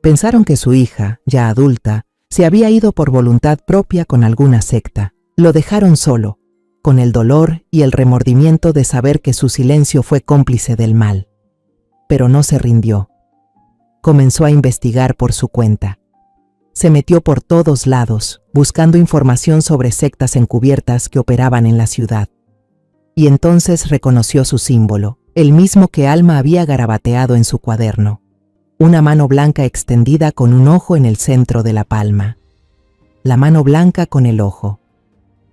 Pensaron que su hija, ya adulta, se había ido por voluntad propia con alguna secta. Lo dejaron solo, con el dolor y el remordimiento de saber que su silencio fue cómplice del mal. Pero no se rindió. Comenzó a investigar por su cuenta. Se metió por todos lados, buscando información sobre sectas encubiertas que operaban en la ciudad. Y entonces reconoció su símbolo, el mismo que Alma había garabateado en su cuaderno. Una mano blanca extendida con un ojo en el centro de la palma. La mano blanca con el ojo.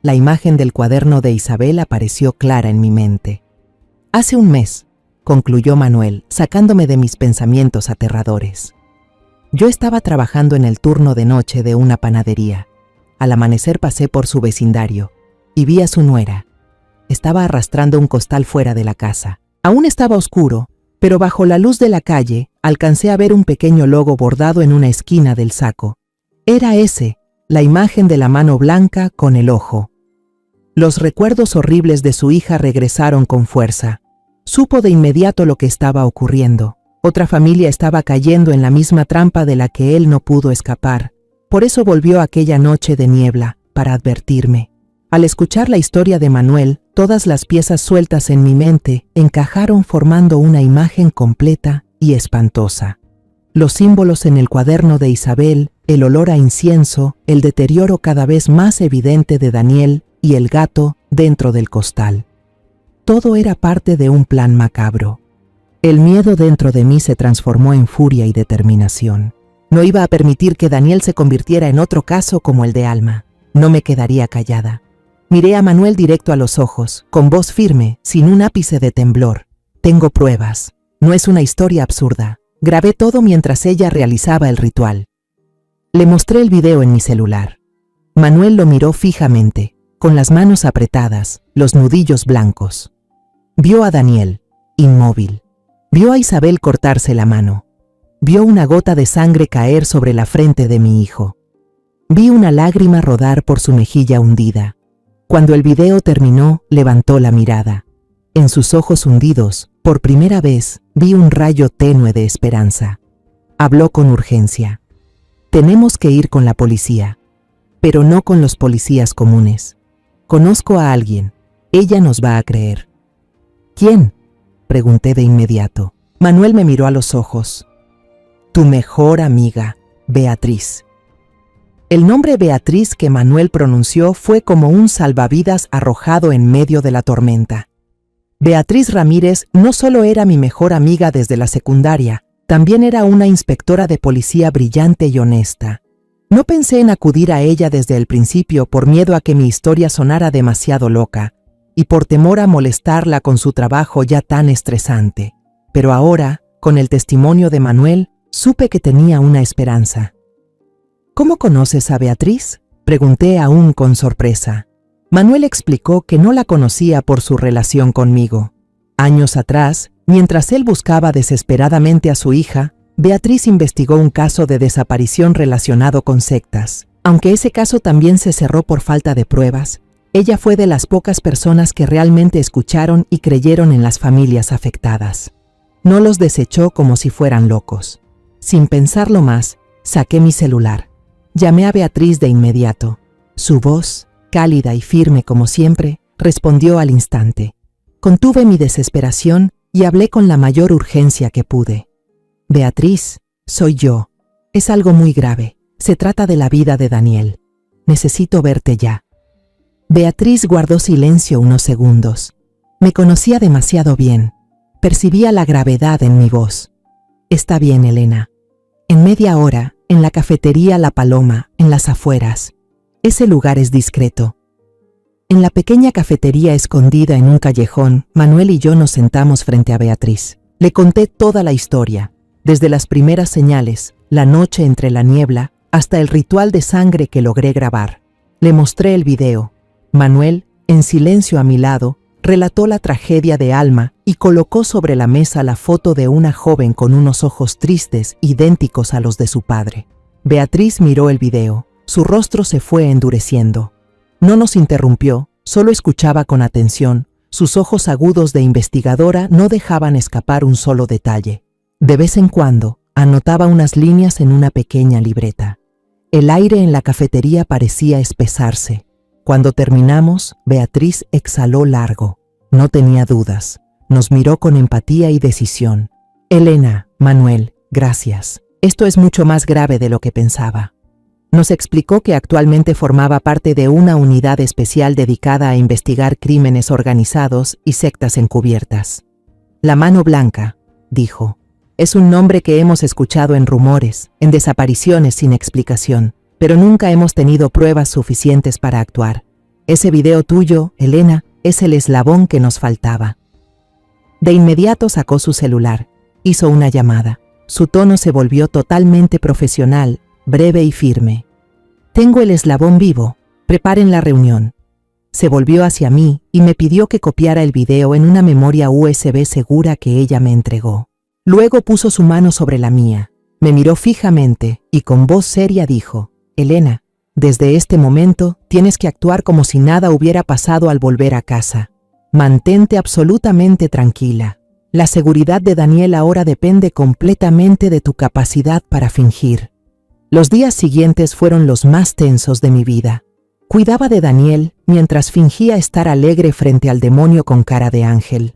La imagen del cuaderno de Isabel apareció clara en mi mente. Hace un mes, concluyó Manuel, sacándome de mis pensamientos aterradores. Yo estaba trabajando en el turno de noche de una panadería. Al amanecer pasé por su vecindario y vi a su nuera. Estaba arrastrando un costal fuera de la casa. Aún estaba oscuro, pero bajo la luz de la calle alcancé a ver un pequeño logo bordado en una esquina del saco. Era ese, la imagen de la mano blanca con el ojo. Los recuerdos horribles de su hija regresaron con fuerza. Supo de inmediato lo que estaba ocurriendo. Otra familia estaba cayendo en la misma trampa de la que él no pudo escapar. Por eso volvió aquella noche de niebla, para advertirme. Al escuchar la historia de Manuel, todas las piezas sueltas en mi mente encajaron formando una imagen completa y espantosa. Los símbolos en el cuaderno de Isabel, el olor a incienso, el deterioro cada vez más evidente de Daniel y el gato dentro del costal. Todo era parte de un plan macabro. El miedo dentro de mí se transformó en furia y determinación. No iba a permitir que Daniel se convirtiera en otro caso como el de Alma. No me quedaría callada. Miré a Manuel directo a los ojos, con voz firme, sin un ápice de temblor. Tengo pruebas. No es una historia absurda. Grabé todo mientras ella realizaba el ritual. Le mostré el video en mi celular. Manuel lo miró fijamente, con las manos apretadas, los nudillos blancos. Vio a Daniel, inmóvil. Vio a Isabel cortarse la mano. Vio una gota de sangre caer sobre la frente de mi hijo. Vi una lágrima rodar por su mejilla hundida. Cuando el video terminó, levantó la mirada. En sus ojos hundidos, por primera vez, vi un rayo tenue de esperanza. Habló con urgencia. Tenemos que ir con la policía, pero no con los policías comunes. Conozco a alguien. Ella nos va a creer. ¿Quién?, pregunté de inmediato. Manuel me miró a los ojos. Tu mejor amiga, Beatriz. El nombre Beatriz que Manuel pronunció fue como un salvavidas arrojado en medio de la tormenta. Beatriz Ramírez no solo era mi mejor amiga desde la secundaria, también era una inspectora de policía brillante y honesta. No pensé en acudir a ella desde el principio por miedo a que mi historia sonara demasiado loca y por temor a molestarla con su trabajo ya tan estresante. Pero ahora, con el testimonio de Manuel, supe que tenía una esperanza. ¿Cómo conoces a Beatriz?, pregunté aún con sorpresa. Manuel explicó que no la conocía por su relación conmigo. Años atrás, mientras él buscaba desesperadamente a su hija, Beatriz investigó un caso de desaparición relacionado con sectas. Aunque ese caso también se cerró por falta de pruebas, ella fue de las pocas personas que realmente escucharon y creyeron en las familias afectadas. No los desechó como si fueran locos. Sin pensarlo más, saqué mi celular. Llamé a Beatriz de inmediato. Su voz, cálida y firme como siempre, respondió al instante. Contuve mi desesperación y hablé con la mayor urgencia que pude. Beatriz, soy yo. Es algo muy grave. Se trata de la vida de Daniel. Necesito verte ya. Beatriz guardó silencio unos segundos. Me conocía demasiado bien. Percibía la gravedad en mi voz. Está bien, Elena. En media hora, en la cafetería La Paloma, en las afueras. Ese lugar es discreto. En la pequeña cafetería escondida en un callejón, Manuel y yo nos sentamos frente a Beatriz. Le conté toda la historia, desde las primeras señales, la noche entre la niebla, hasta el ritual de sangre que logré grabar. Le mostré el video. Manuel, en silencio a mi lado, relató la tragedia de Alma y colocó sobre la mesa la foto de una joven con unos ojos tristes, idénticos a los de su padre. Beatriz miró el video. Su rostro se fue endureciendo. No nos interrumpió, solo escuchaba con atención. Sus ojos agudos de investigadora no dejaban escapar un solo detalle. De vez en cuando, anotaba unas líneas en una pequeña libreta. El aire en la cafetería parecía espesarse. Cuando terminamos, Beatriz exhaló largo. No tenía dudas. Nos miró con empatía y decisión. Elena, Manuel, gracias. Esto es mucho más grave de lo que pensaba. Nos explicó que actualmente formaba parte de una unidad especial dedicada a investigar crímenes organizados y sectas encubiertas. La Mano Blanca, dijo, es un nombre que hemos escuchado en rumores, en desapariciones sin explicación, pero nunca hemos tenido pruebas suficientes para actuar. Ese video tuyo, Elena, es el eslabón que nos faltaba. De inmediato sacó su celular, hizo una llamada. Su tono se volvió totalmente profesional, breve y firme. Tengo el eslabón vivo, preparen la reunión. Se volvió hacia mí y me pidió que copiara el video en una memoria USB segura que ella me entregó. Luego puso su mano sobre la mía, me miró fijamente y con voz seria dijo, Elena, desde este momento tienes que actuar como si nada hubiera pasado al volver a casa. Mantente absolutamente tranquila. La seguridad de Daniel ahora depende completamente de tu capacidad para fingir. Los días siguientes fueron los más tensos de mi vida. Cuidaba de Daniel mientras fingía estar alegre frente al demonio con cara de ángel.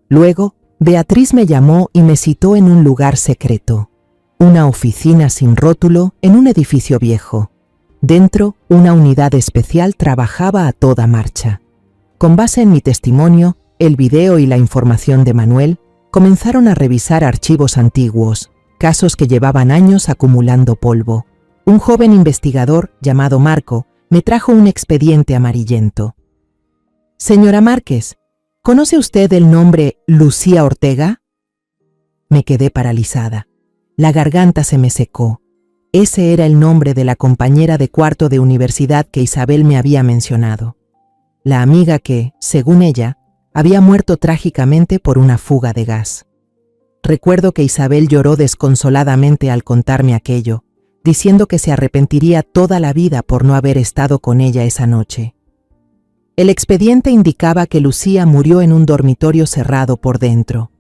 Luego, Beatriz me llamó y me citó en un lugar secreto. Una oficina sin rótulo en un edificio viejo. Dentro, una unidad especial trabajaba a toda marcha. Con base en mi testimonio, el video y la información de Manuel, comenzaron a revisar archivos antiguos, casos que llevaban años acumulando polvo. Un joven investigador, llamado Marco, me trajo un expediente amarillento. Señora Márquez, ¿conoce usted el nombre Lucía Ortega? Me quedé paralizada. La garganta se me secó. Ese era el nombre de la compañera de cuarto de universidad que Isabel me había mencionado. La amiga que, según ella, había muerto trágicamente por una fuga de gas. Recuerdo que Isabel lloró desconsoladamente al contarme aquello, diciendo que se arrepentiría toda la vida por no haber estado con ella esa noche. El expediente indicaba que Lucía murió en un dormitorio cerrado por dentro.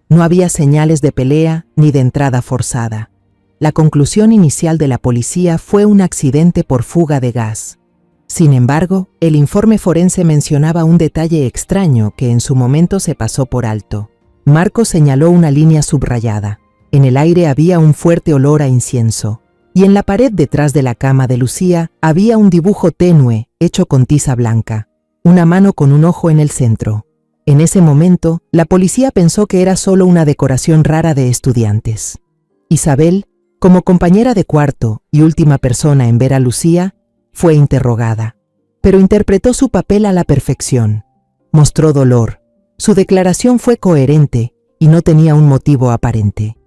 No había señales de pelea ni de entrada forzada. La conclusión inicial de la policía fue un accidente por fuga de gas. Sin embargo, el informe forense mencionaba un detalle extraño que en su momento se pasó por alto. Marco señaló una línea subrayada. En el aire había un fuerte olor a incienso. Y en la pared detrás de la cama de Lucía había un dibujo tenue hecho con tiza blanca. Una mano con un ojo en el centro. En ese momento, la policía pensó que era solo una decoración rara de estudiantes. Isabel, como compañera de cuarto y última persona en ver a Lucía, fue interrogada, pero interpretó su papel a la perfección. Mostró dolor. Su declaración fue coherente y no tenía un motivo aparente.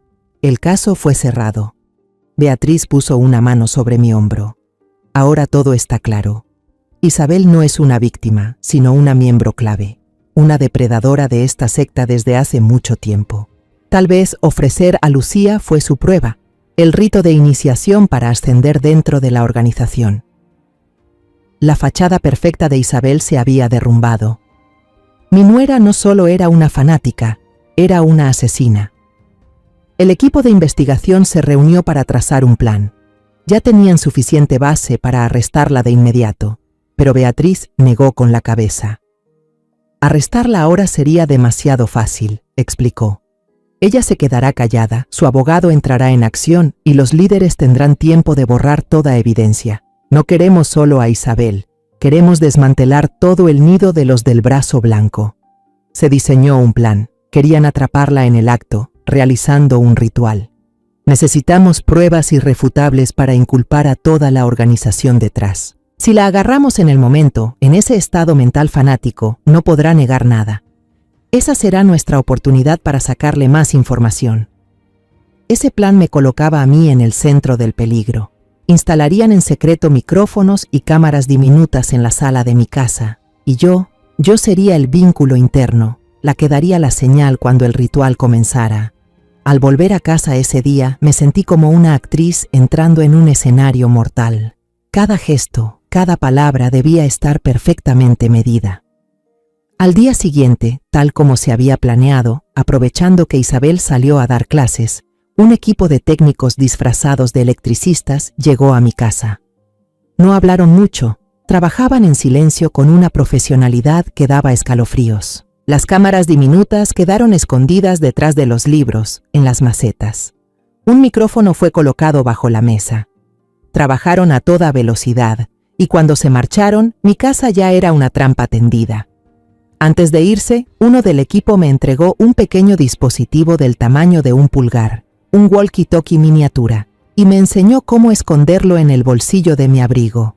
El caso fue cerrado. Beatriz puso una mano sobre mi hombro. Ahora todo está claro. Isabel no es una víctima, sino una miembro clave, una depredadora de esta secta desde hace mucho tiempo. Tal vez ofrecer a Lucía fue su prueba, el rito de iniciación para ascender dentro de la organización. La fachada perfecta de Isabel se había derrumbado. Mi nuera no solo era una fanática, era una asesina. El equipo de investigación se reunió para trazar un plan. Ya tenían suficiente base para arrestarla de inmediato. pero Beatriz negó con la cabeza. Arrestarla ahora sería demasiado fácil, explicó. Ella se quedará callada, su abogado entrará en acción y los líderes tendrán tiempo de borrar toda evidencia. No queremos solo a Isabel, queremos desmantelar todo el nido de los del brazo blanco. Se diseñó un plan, querían atraparla en el acto, realizando un ritual. Necesitamos pruebas irrefutables para inculpar a toda la organización detrás. Si la agarramos en el momento, en ese estado mental fanático, no podrá negar nada. Esa será nuestra oportunidad para sacarle más información. Ese plan me colocaba a mí en el centro del peligro. Instalarían en secreto micrófonos y cámaras diminutas en la sala de mi casa, y yo sería el vínculo interno, la que daría la señal cuando el ritual comenzara. Al volver a casa ese día, me sentí como una actriz entrando en un escenario mortal. Cada gesto, cada palabra debía estar perfectamente medida. Al día siguiente, tal como se había planeado, aprovechando que Isabel salió a dar clases, un equipo de técnicos disfrazados de electricistas llegó a mi casa. No hablaron mucho, trabajaban en silencio con una profesionalidad que daba escalofríos. Las cámaras diminutas quedaron escondidas detrás de los libros, en las macetas. Un micrófono fue colocado bajo la mesa. Trabajaron a toda velocidad, y cuando se marcharon, mi casa ya era una trampa tendida. Antes de irse, uno del equipo me entregó un pequeño dispositivo del tamaño de un pulgar, un walkie-talkie miniatura, y me enseñó cómo esconderlo en el bolsillo de mi abrigo.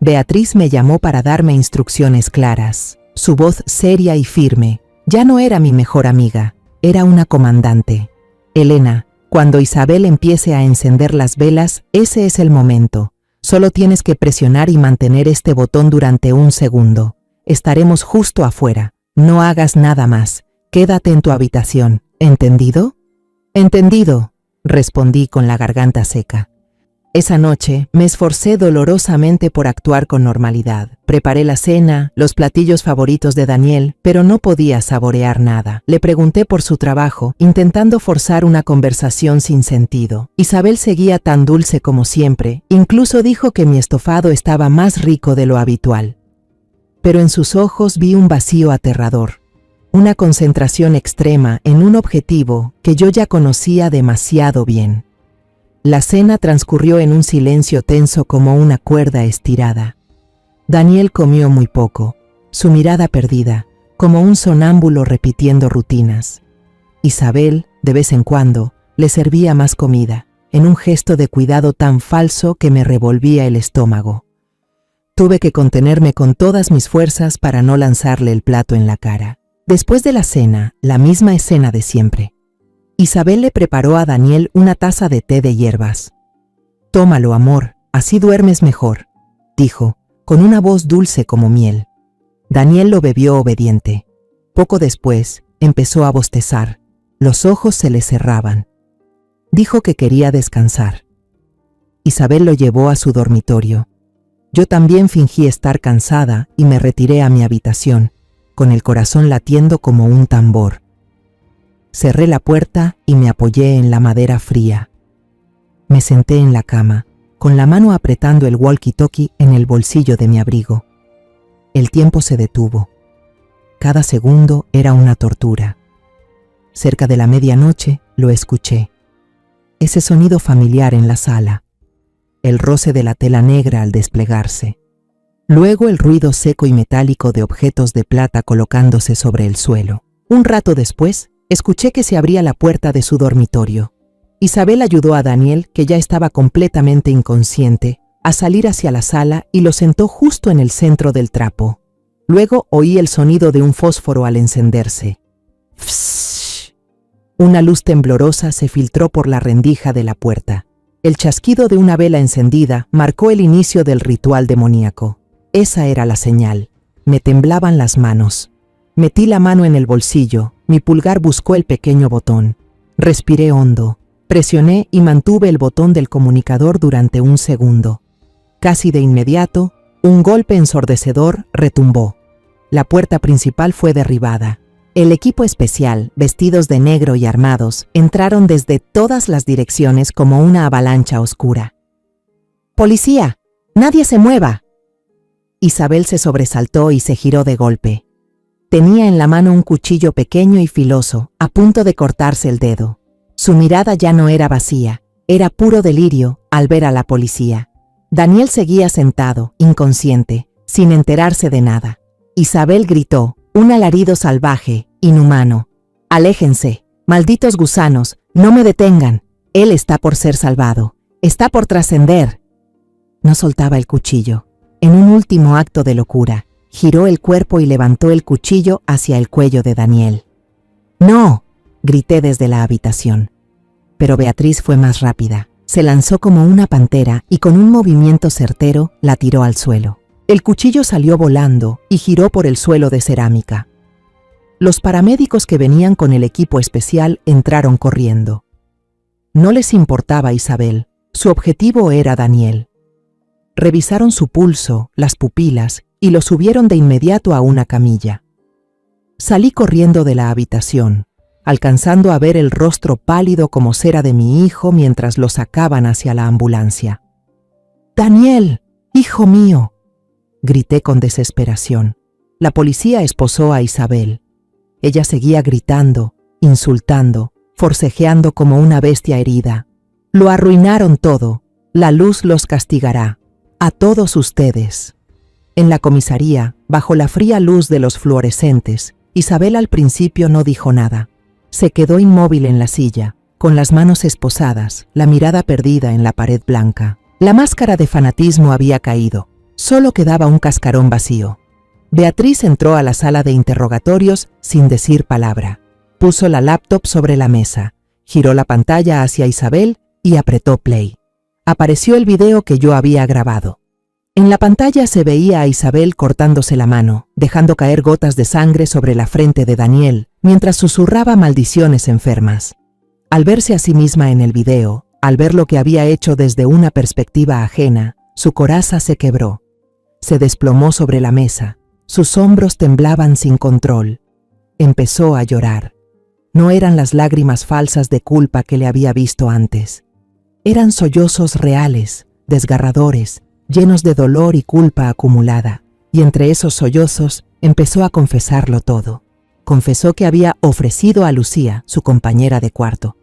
Beatriz me llamó para darme instrucciones claras. Su voz seria y firme. Ya no era mi mejor amiga, era una comandante. Elena, cuando Isabel empiece a encender las velas, ese es el momento. Solo tienes que presionar y mantener este botón durante un segundo. Estaremos justo afuera. No hagas nada más. Quédate en tu habitación. ¿Entendido? Entendido, respondí con la garganta seca. Esa noche me esforcé dolorosamente por actuar con normalidad. Preparé la cena, los platillos favoritos de Daniel, pero no podía saborear nada. Le pregunté por su trabajo, intentando forzar una conversación sin sentido. Isabel seguía tan dulce como siempre, incluso dijo que mi estofado estaba más rico de lo habitual. Pero en sus ojos vi un vacío aterrador, una concentración extrema en un objetivo que yo ya conocía demasiado bien. La cena transcurrió en un silencio tenso como una cuerda estirada. Daniel comió muy poco, su mirada perdida, como un sonámbulo repitiendo rutinas. Isabel, de vez en cuando, le servía más comida, en un gesto de cuidado tan falso que me revolvía el estómago. Tuve que contenerme con todas mis fuerzas para no lanzarle el plato en la cara. Después de la cena, la misma escena de siempre. Isabel le preparó a Daniel una taza de té de hierbas. «Tómalo, amor, así duermes mejor», dijo, con una voz dulce como miel. Daniel lo bebió obediente. Poco después, empezó a bostezar. Los ojos se le cerraban. Dijo que quería descansar. Isabel lo llevó a su dormitorio. Yo también fingí estar cansada y me retiré a mi habitación, con el corazón latiendo como un tambor. Cerré la puerta y me apoyé en la madera fría. Me senté en la cama, con la mano apretando el walkie-talkie en el bolsillo de mi abrigo. El tiempo se detuvo. Cada segundo era una tortura. Cerca de la medianoche lo escuché. Ese sonido familiar en la sala. El roce de la tela negra al desplegarse. Luego el ruido seco y metálico de objetos de plata colocándose sobre el suelo. Un rato después, escuché que se abría la puerta de su dormitorio. Isabel ayudó a Daniel, que ya estaba completamente inconsciente, a salir hacia la sala y lo sentó justo en el centro del trapo. Luego oí el sonido de un fósforo al encenderse. ¡Fssh! Una luz temblorosa se filtró por la rendija de la puerta. El chasquido de una vela encendida marcó el inicio del ritual demoníaco. Esa era la señal. Me temblaban las manos. Metí la mano en el bolsillo. Mi pulgar buscó el pequeño botón. Respiré hondo. Presioné y mantuve el botón del comunicador durante un segundo. Casi de inmediato, un golpe ensordecedor retumbó. La puerta principal fue derribada. El equipo especial, vestidos de negro y armados, entraron desde todas las direcciones como una avalancha oscura. «¡Policía! ¡Nadie se mueva!», Isabel se sobresaltó y se giró de golpe. Tenía en la mano un cuchillo pequeño y filoso, a punto de cortarse el dedo. Su mirada ya no era vacía, era puro delirio al ver a la policía. Daniel seguía sentado, inconsciente, sin enterarse de nada. Isabel gritó, un alarido salvaje, inhumano. «Aléjense, malditos gusanos, no me detengan. Él está por ser salvado, está por trascender». No soltaba el cuchillo. En un último acto de locura, giró el cuerpo y levantó el cuchillo hacia el cuello de Daniel. «¡No!», grité desde la habitación. Pero Beatriz fue más rápida. Se lanzó como una pantera y con un movimiento certero la tiró al suelo. El cuchillo salió volando y giró por el suelo de cerámica. Los paramédicos que venían con el equipo especial entraron corriendo. No les importaba Isabel, su objetivo era Daniel. Revisaron su pulso, las pupilas y lo subieron de inmediato a una camilla. Salí corriendo de la habitación, alcanzando a ver el rostro pálido como cera de mi hijo mientras lo sacaban hacia la ambulancia. «¡Daniel, hijo mío!», grité con desesperación. La policía esposó a Isabel. Ella seguía gritando, insultando, forcejeando como una bestia herida. «Lo arruinaron todo. La luz los castigará. A todos ustedes». En la comisaría, bajo la fría luz de los fluorescentes, Isabel al principio no dijo nada. Se quedó inmóvil en la silla, con las manos esposadas, la mirada perdida en la pared blanca. La máscara de fanatismo había caído. Solo quedaba un cascarón vacío. Beatriz entró a la sala de interrogatorios sin decir palabra. Puso la laptop sobre la mesa, giró la pantalla hacia Isabel y apretó play. Apareció el video que yo había grabado. En la pantalla se veía a Isabel cortándose la mano, dejando caer gotas de sangre sobre la frente de Daniel, mientras susurraba maldiciones enfermas. Al verse a sí misma en el video, al ver lo que había hecho desde una perspectiva ajena, su coraza se quebró. Se desplomó sobre la mesa, sus hombros temblaban sin control. Empezó a llorar. No eran las lágrimas falsas de culpa que le había visto antes. Eran sollozos reales, desgarradores, llenos de dolor y culpa acumulada, y entre esos sollozos empezó a confesarlo todo. Confesó que había ofrecido a Lucía, su compañera de cuarto.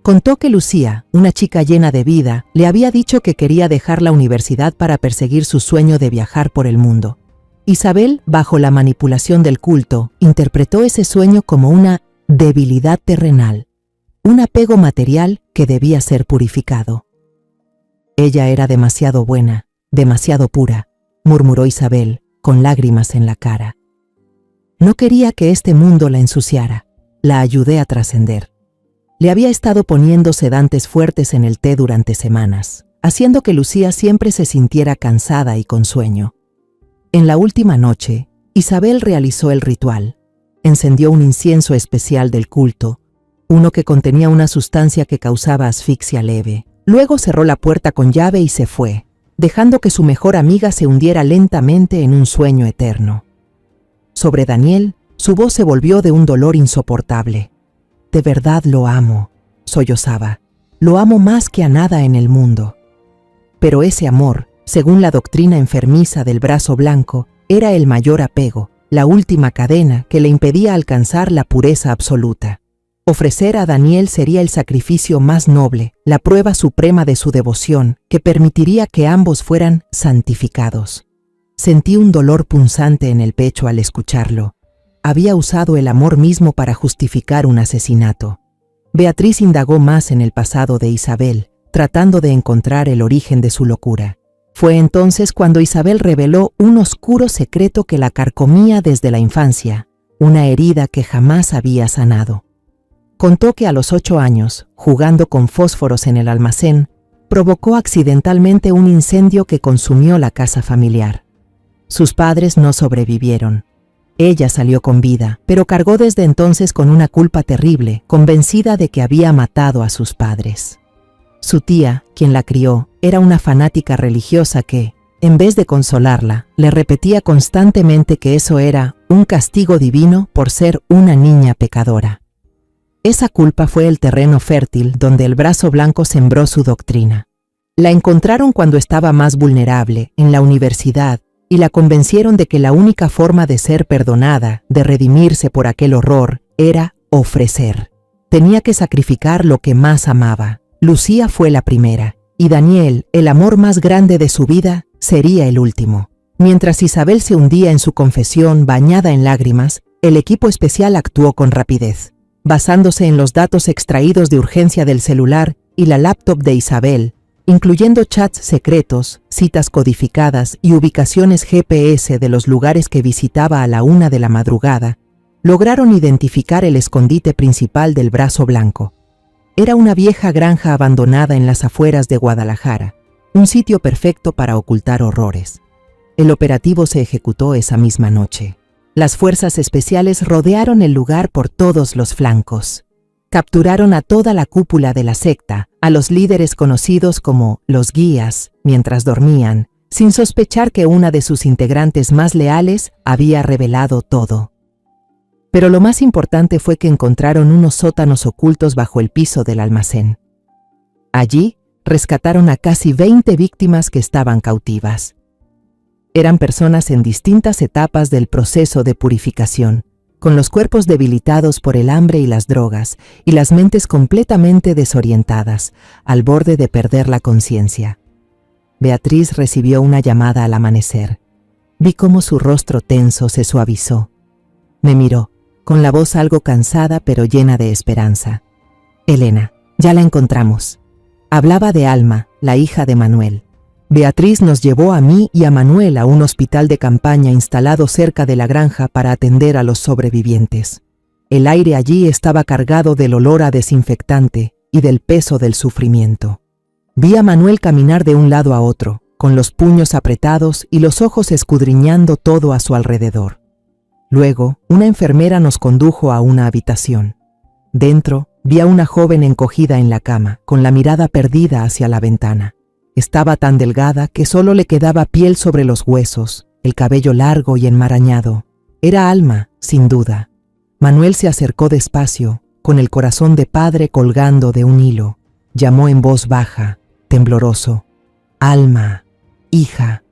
Contó que Lucía, una chica llena de vida, le había dicho que quería dejar la universidad para perseguir su sueño de viajar por el mundo. Isabel, bajo la manipulación del culto, interpretó ese sueño como una debilidad terrenal, un apego material que debía ser purificado. «Ella era demasiado buena, demasiado pura», murmuró Isabel, con lágrimas en la cara. «No quería que este mundo la ensuciara. La ayudé a trascender. Le había estado poniendo sedantes fuertes en el té durante semanas, haciendo que Lucía siempre se sintiera cansada y con sueño. En la última noche, Isabel realizó el ritual. Encendió un incienso especial del culto, uno que contenía una sustancia que causaba asfixia leve. Luego cerró la puerta con llave y se fue, dejando que su mejor amiga se hundiera lentamente en un sueño eterno. Sobre Daniel, su voz se volvió de un dolor insoportable. «De verdad lo amo», sollozaba. «Lo amo más que a nada en el mundo». Pero ese amor, según la doctrina enfermiza del brazo blanco, era el mayor apego, la última cadena que le impedía alcanzar la pureza absoluta. Ofrecer a Daniel sería el sacrificio más noble, la prueba suprema de su devoción, que permitiría que ambos fueran santificados. Sentí un dolor punzante en el pecho al escucharlo. Había usado el amor mismo para justificar un asesinato. Beatriz indagó más en el pasado de Isabel, tratando de encontrar el origen de su locura. Fue entonces cuando Isabel reveló un oscuro secreto que la carcomía desde la infancia, una herida que jamás había sanado. Contó que a los 8 años, jugando con fósforos en el almacén, provocó accidentalmente un incendio que consumió la casa familiar. Sus padres no sobrevivieron. Ella salió con vida, pero cargó desde entonces con una culpa terrible, convencida de que había matado a sus padres. Su tía, quien la crió, era una fanática religiosa que, en vez de consolarla, le repetía constantemente que eso era un castigo divino por ser una niña pecadora. Esa culpa fue el terreno fértil donde el brazo blanco sembró su doctrina. La encontraron cuando estaba más vulnerable, en la universidad, y la convencieron de que la única forma de ser perdonada, de redimirse por aquel horror, era ofrecer. Tenía que sacrificar lo que más amaba. Lucía fue la primera, y Daniel, el amor más grande de su vida, sería el último. Mientras Isabel se hundía en su confesión bañada en lágrimas, el equipo especial actuó con rapidez. Basándose en los datos extraídos de urgencia del celular y la laptop de Isabel, incluyendo chats secretos, citas codificadas y ubicaciones GPS de los lugares que visitaba a la 1 de la madrugada, lograron identificar el escondite principal del Brazo Blanco. Era una vieja granja abandonada en las afueras de Guadalajara, un sitio perfecto para ocultar horrores. El operativo se ejecutó esa misma noche. Las fuerzas especiales rodearon el lugar por todos los flancos. Capturaron a toda la cúpula de la secta, a los líderes conocidos como los guías, mientras dormían, sin sospechar que una de sus integrantes más leales había revelado todo. Pero lo más importante fue que encontraron unos sótanos ocultos bajo el piso del almacén. Allí, rescataron a casi 20 víctimas que estaban cautivas. Eran personas en distintas etapas del proceso de purificación, con los cuerpos debilitados por el hambre y las drogas, y las mentes completamente desorientadas, al borde de perder la conciencia. Beatriz recibió una llamada al amanecer. Vi cómo su rostro tenso se suavizó. Me miró, con la voz algo cansada pero llena de esperanza. Elena, ya la encontramos. Hablaba de Alma, la hija de Manuel. Beatriz nos llevó a mí y a Manuel a un hospital de campaña instalado cerca de la granja para atender a los sobrevivientes. El aire allí estaba cargado del olor a desinfectante y del peso del sufrimiento. Vi a Manuel caminar de un lado a otro, con los puños apretados y los ojos escudriñando todo a su alrededor. Luego, una enfermera nos condujo a una habitación. Dentro, vi a una joven encogida en la cama, con la mirada perdida hacia la ventana. Estaba tan delgada que solo le quedaba piel sobre los huesos, el cabello largo y enmarañado. Era Alma, sin duda. Manuel se acercó despacio, con el corazón de padre colgando de un hilo. Llamó en voz baja, tembloroso. Alma, hija.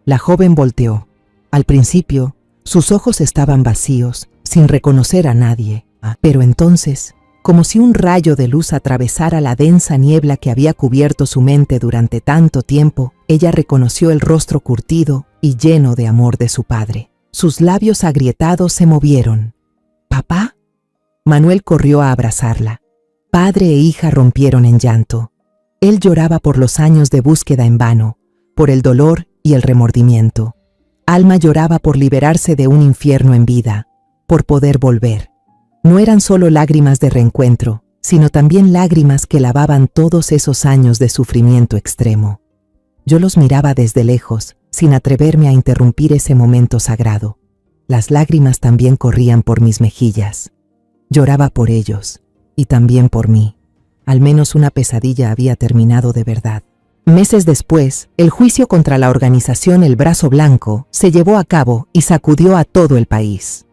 La joven volteó. Al principio, sus ojos estaban vacíos, sin reconocer a nadie. Pero entonces, como si un rayo de luz atravesara la densa niebla que había cubierto su mente durante tanto tiempo, ella reconoció el rostro curtido y lleno de amor de su padre. Sus labios agrietados se movieron. ¿Papá? Manuel corrió a abrazarla. Padre e hija rompieron en llanto. Él lloraba por los años de búsqueda en vano, por el dolor y el remordimiento. Alma lloraba por liberarse de un infierno en vida, por poder volver. No eran solo lágrimas de reencuentro, sino también lágrimas que lavaban todos esos años de sufrimiento extremo. Yo los miraba desde lejos, sin atreverme a interrumpir ese momento sagrado. Las lágrimas también corrían por mis mejillas. Lloraba por ellos, y también por mí. Al menos una pesadilla había terminado de verdad. Meses después, el juicio contra la organización El Brazo Blanco se llevó a cabo y sacudió a todo el país.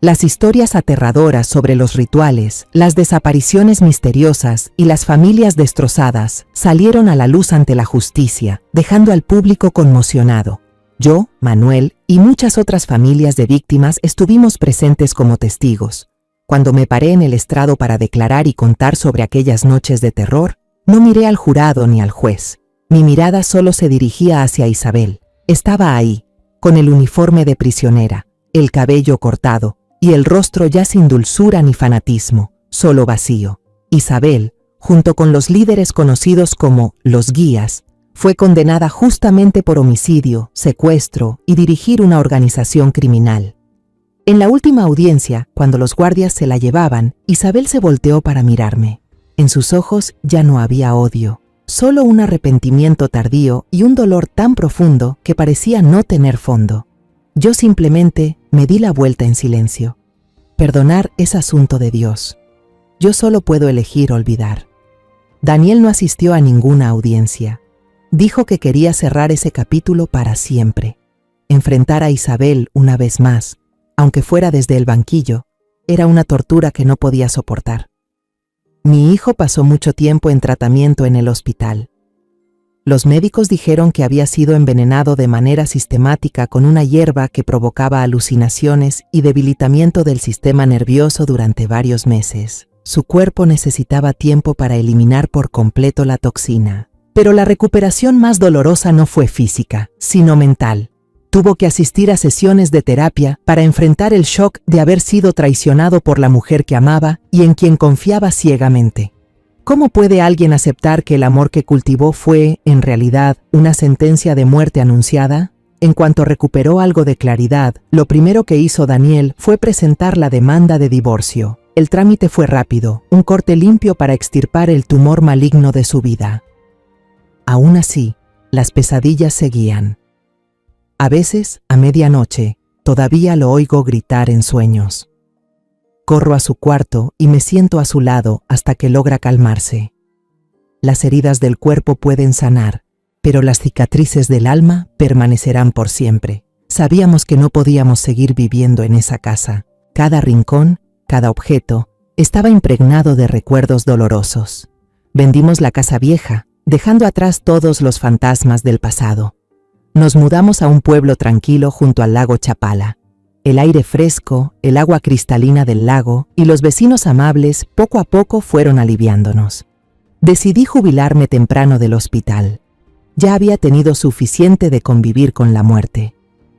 Las historias aterradoras sobre los rituales, las desapariciones misteriosas y las familias destrozadas salieron a la luz ante la justicia, dejando al público conmocionado. Yo, Manuel y muchas otras familias de víctimas estuvimos presentes como testigos. Cuando me paré en el estrado para declarar y contar sobre aquellas noches de terror, no miré al jurado ni al juez. Mi mirada solo se dirigía hacia Isabel. Estaba ahí, con el uniforme de prisionera, el cabello cortado, y el rostro ya sin dulzura ni fanatismo, solo vacío. Isabel, junto con los líderes conocidos como los guías, fue condenada justamente por homicidio, secuestro y dirigir una organización criminal. En la última audiencia, cuando los guardias se la llevaban, Isabel se volteó para mirarme. En sus ojos ya no había odio, solo un arrepentimiento tardío y un dolor tan profundo que parecía no tener fondo. Yo simplemente me di la vuelta en silencio. Perdonar es asunto de Dios. Yo solo puedo elegir olvidar. Daniel no asistió a ninguna audiencia. Dijo que quería cerrar ese capítulo para siempre. Enfrentar a Isabel una vez más, aunque fuera desde el banquillo, era una tortura que no podía soportar. Mi hijo pasó mucho tiempo en tratamiento en el hospital. Los médicos dijeron que había sido envenenado de manera sistemática con una hierba que provocaba alucinaciones y debilitamiento del sistema nervioso durante varios meses. Su cuerpo necesitaba tiempo para eliminar por completo la toxina. Pero la recuperación más dolorosa no fue física, sino mental. Tuvo que asistir a sesiones de terapia para enfrentar el shock de haber sido traicionado por la mujer que amaba y en quien confiaba ciegamente. ¿Cómo puede alguien aceptar que el amor que cultivó fue, en realidad, una sentencia de muerte anunciada? En cuanto recuperó algo de claridad, lo primero que hizo Daniel fue presentar la demanda de divorcio. El trámite fue rápido, un corte limpio para extirpar el tumor maligno de su vida. Aún así, las pesadillas seguían. A veces, a medianoche, todavía lo oigo gritar en sueños. Corro a su cuarto y me siento a su lado hasta que logra calmarse. Las heridas del cuerpo pueden sanar, pero las cicatrices del alma permanecerán por siempre. Sabíamos que no podíamos seguir viviendo en esa casa. Cada rincón, cada objeto, estaba impregnado de recuerdos dolorosos. Vendimos la casa vieja, dejando atrás todos los fantasmas del pasado. Nos mudamos a un pueblo tranquilo junto al lago Chapala. El aire fresco, el agua cristalina del lago y los vecinos amables poco a poco fueron aliviándonos. Decidí jubilarme temprano del hospital. Ya había tenido suficiente de convivir con la muerte.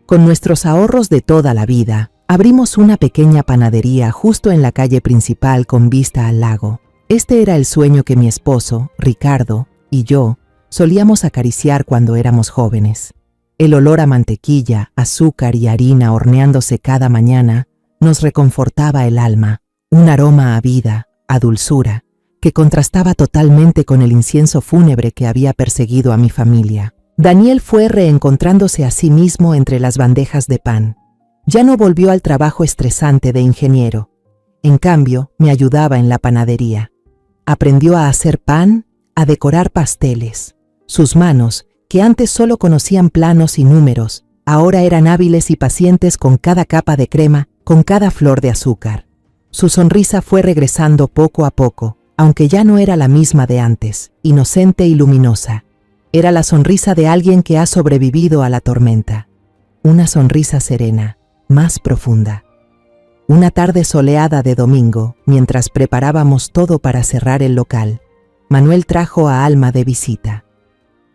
Con nuestros ahorros de toda la vida, abrimos una pequeña panadería justo en la calle principal con vista al lago. Este era el sueño que mi esposo, Ricardo, y yo solíamos acariciar cuando éramos jóvenes. El olor a mantequilla, azúcar y harina horneándose cada mañana nos reconfortaba el alma, un aroma a vida, a dulzura, que contrastaba totalmente con el incienso fúnebre que había perseguido a mi familia. Daniel fue reencontrándose a sí mismo entre las bandejas de pan. Ya no volvió al trabajo estresante de ingeniero. En cambio, me ayudaba en la panadería. Aprendió a hacer pan, a decorar pasteles. Sus manos, que antes solo conocían planos y números, ahora eran hábiles y pacientes con cada capa de crema, con cada flor de azúcar. Su sonrisa fue regresando poco a poco, aunque ya no era la misma de antes, inocente y luminosa. Era la sonrisa de alguien que ha sobrevivido a la tormenta. Una sonrisa serena, más profunda. Una tarde soleada de domingo, mientras preparábamos todo para cerrar el local, Manuel trajo a Alma de visita.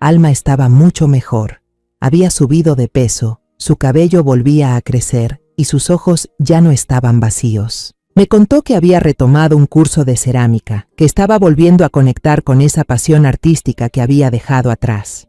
Alma estaba mucho mejor. Había subido de peso, su cabello volvía a crecer y sus ojos ya no estaban vacíos. Me contó que había retomado un curso de cerámica, que estaba volviendo a conectar con esa pasión artística que había dejado atrás.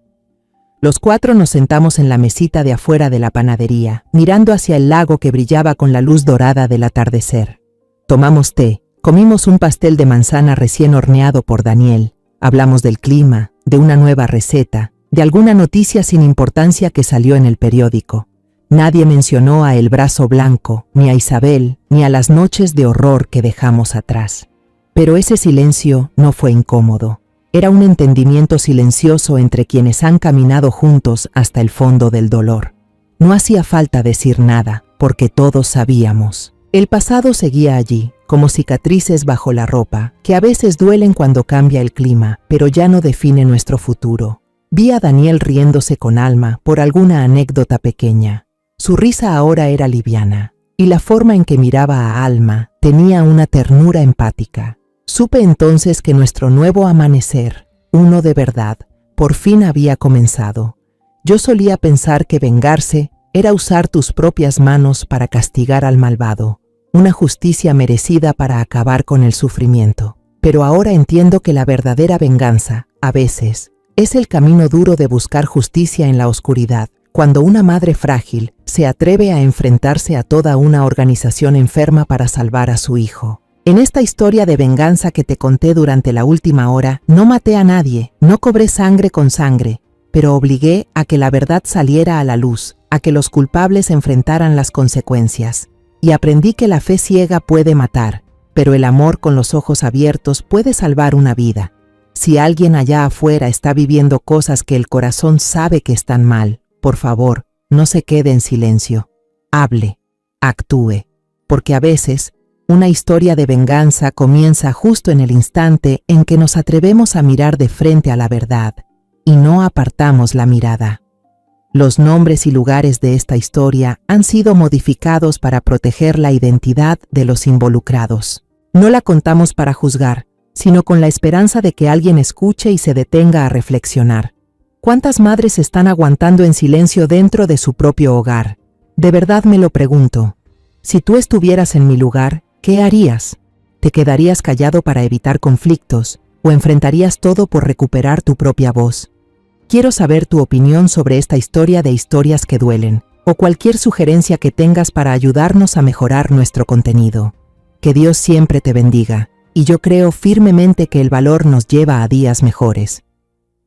Los cuatro nos sentamos en la mesita de afuera de la panadería, mirando hacia el lago que brillaba con la luz dorada del atardecer. Tomamos té, comimos un pastel de manzana recién horneado por Daniel, hablamos del clima, de una nueva receta, de alguna noticia sin importancia que salió en el periódico. Nadie mencionó a El Brazo Blanco, ni a Isabel, ni a las noches de horror que dejamos atrás. Pero ese silencio no fue incómodo. Era un entendimiento silencioso entre quienes han caminado juntos hasta el fondo del dolor. No hacía falta decir nada, porque todos sabíamos. El pasado seguía allí, como cicatrices bajo la ropa, que a veces duelen cuando cambia el clima, pero ya no define nuestro futuro. Vi a Daniel riéndose con Alma por alguna anécdota pequeña. Su risa ahora era liviana, y la forma en que miraba a Alma tenía una ternura empática. Supe entonces que nuestro nuevo amanecer, uno de verdad, por fin había comenzado. Yo solía pensar que vengarse era usar tus propias manos para castigar al malvado, una justicia merecida para acabar con el sufrimiento. Pero ahora entiendo que la verdadera venganza, a veces, es el camino duro de buscar justicia en la oscuridad, cuando una madre frágil se atreve a enfrentarse a toda una organización enferma para salvar a su hijo. En esta historia de venganza que te conté durante la última hora, no maté a nadie, no cobré sangre con sangre, pero obligué a que la verdad saliera a la luz, a que los culpables enfrentaran las consecuencias. Y aprendí que la fe ciega puede matar, pero el amor con los ojos abiertos puede salvar una vida. Si alguien allá afuera está viviendo cosas que el corazón sabe que están mal, por favor, no se quede en silencio. Hable, actúe, porque a veces una historia de venganza comienza justo en el instante en que nos atrevemos a mirar de frente a la verdad y no apartamos la mirada. Los nombres y lugares de esta historia han sido modificados para proteger la identidad de los involucrados. No la contamos para juzgar, sino con la esperanza de que alguien escuche y se detenga a reflexionar. ¿Cuántas madres están aguantando en silencio dentro de su propio hogar? De verdad me lo pregunto. Si tú estuvieras en mi lugar, ¿qué harías? ¿Te quedarías callado para evitar conflictos o enfrentarías todo por recuperar tu propia voz? Quiero saber tu opinión sobre esta historia de historias que duelen, o cualquier sugerencia que tengas para ayudarnos a mejorar nuestro contenido. Que Dios siempre te bendiga, y yo creo firmemente que el valor nos lleva a días mejores.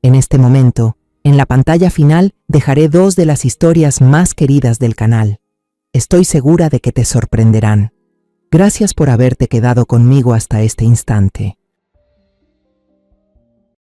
En este momento, en la pantalla final dejaré 2 de las historias más queridas del canal. Estoy segura de que te sorprenderán. Gracias por haberte quedado conmigo hasta este instante.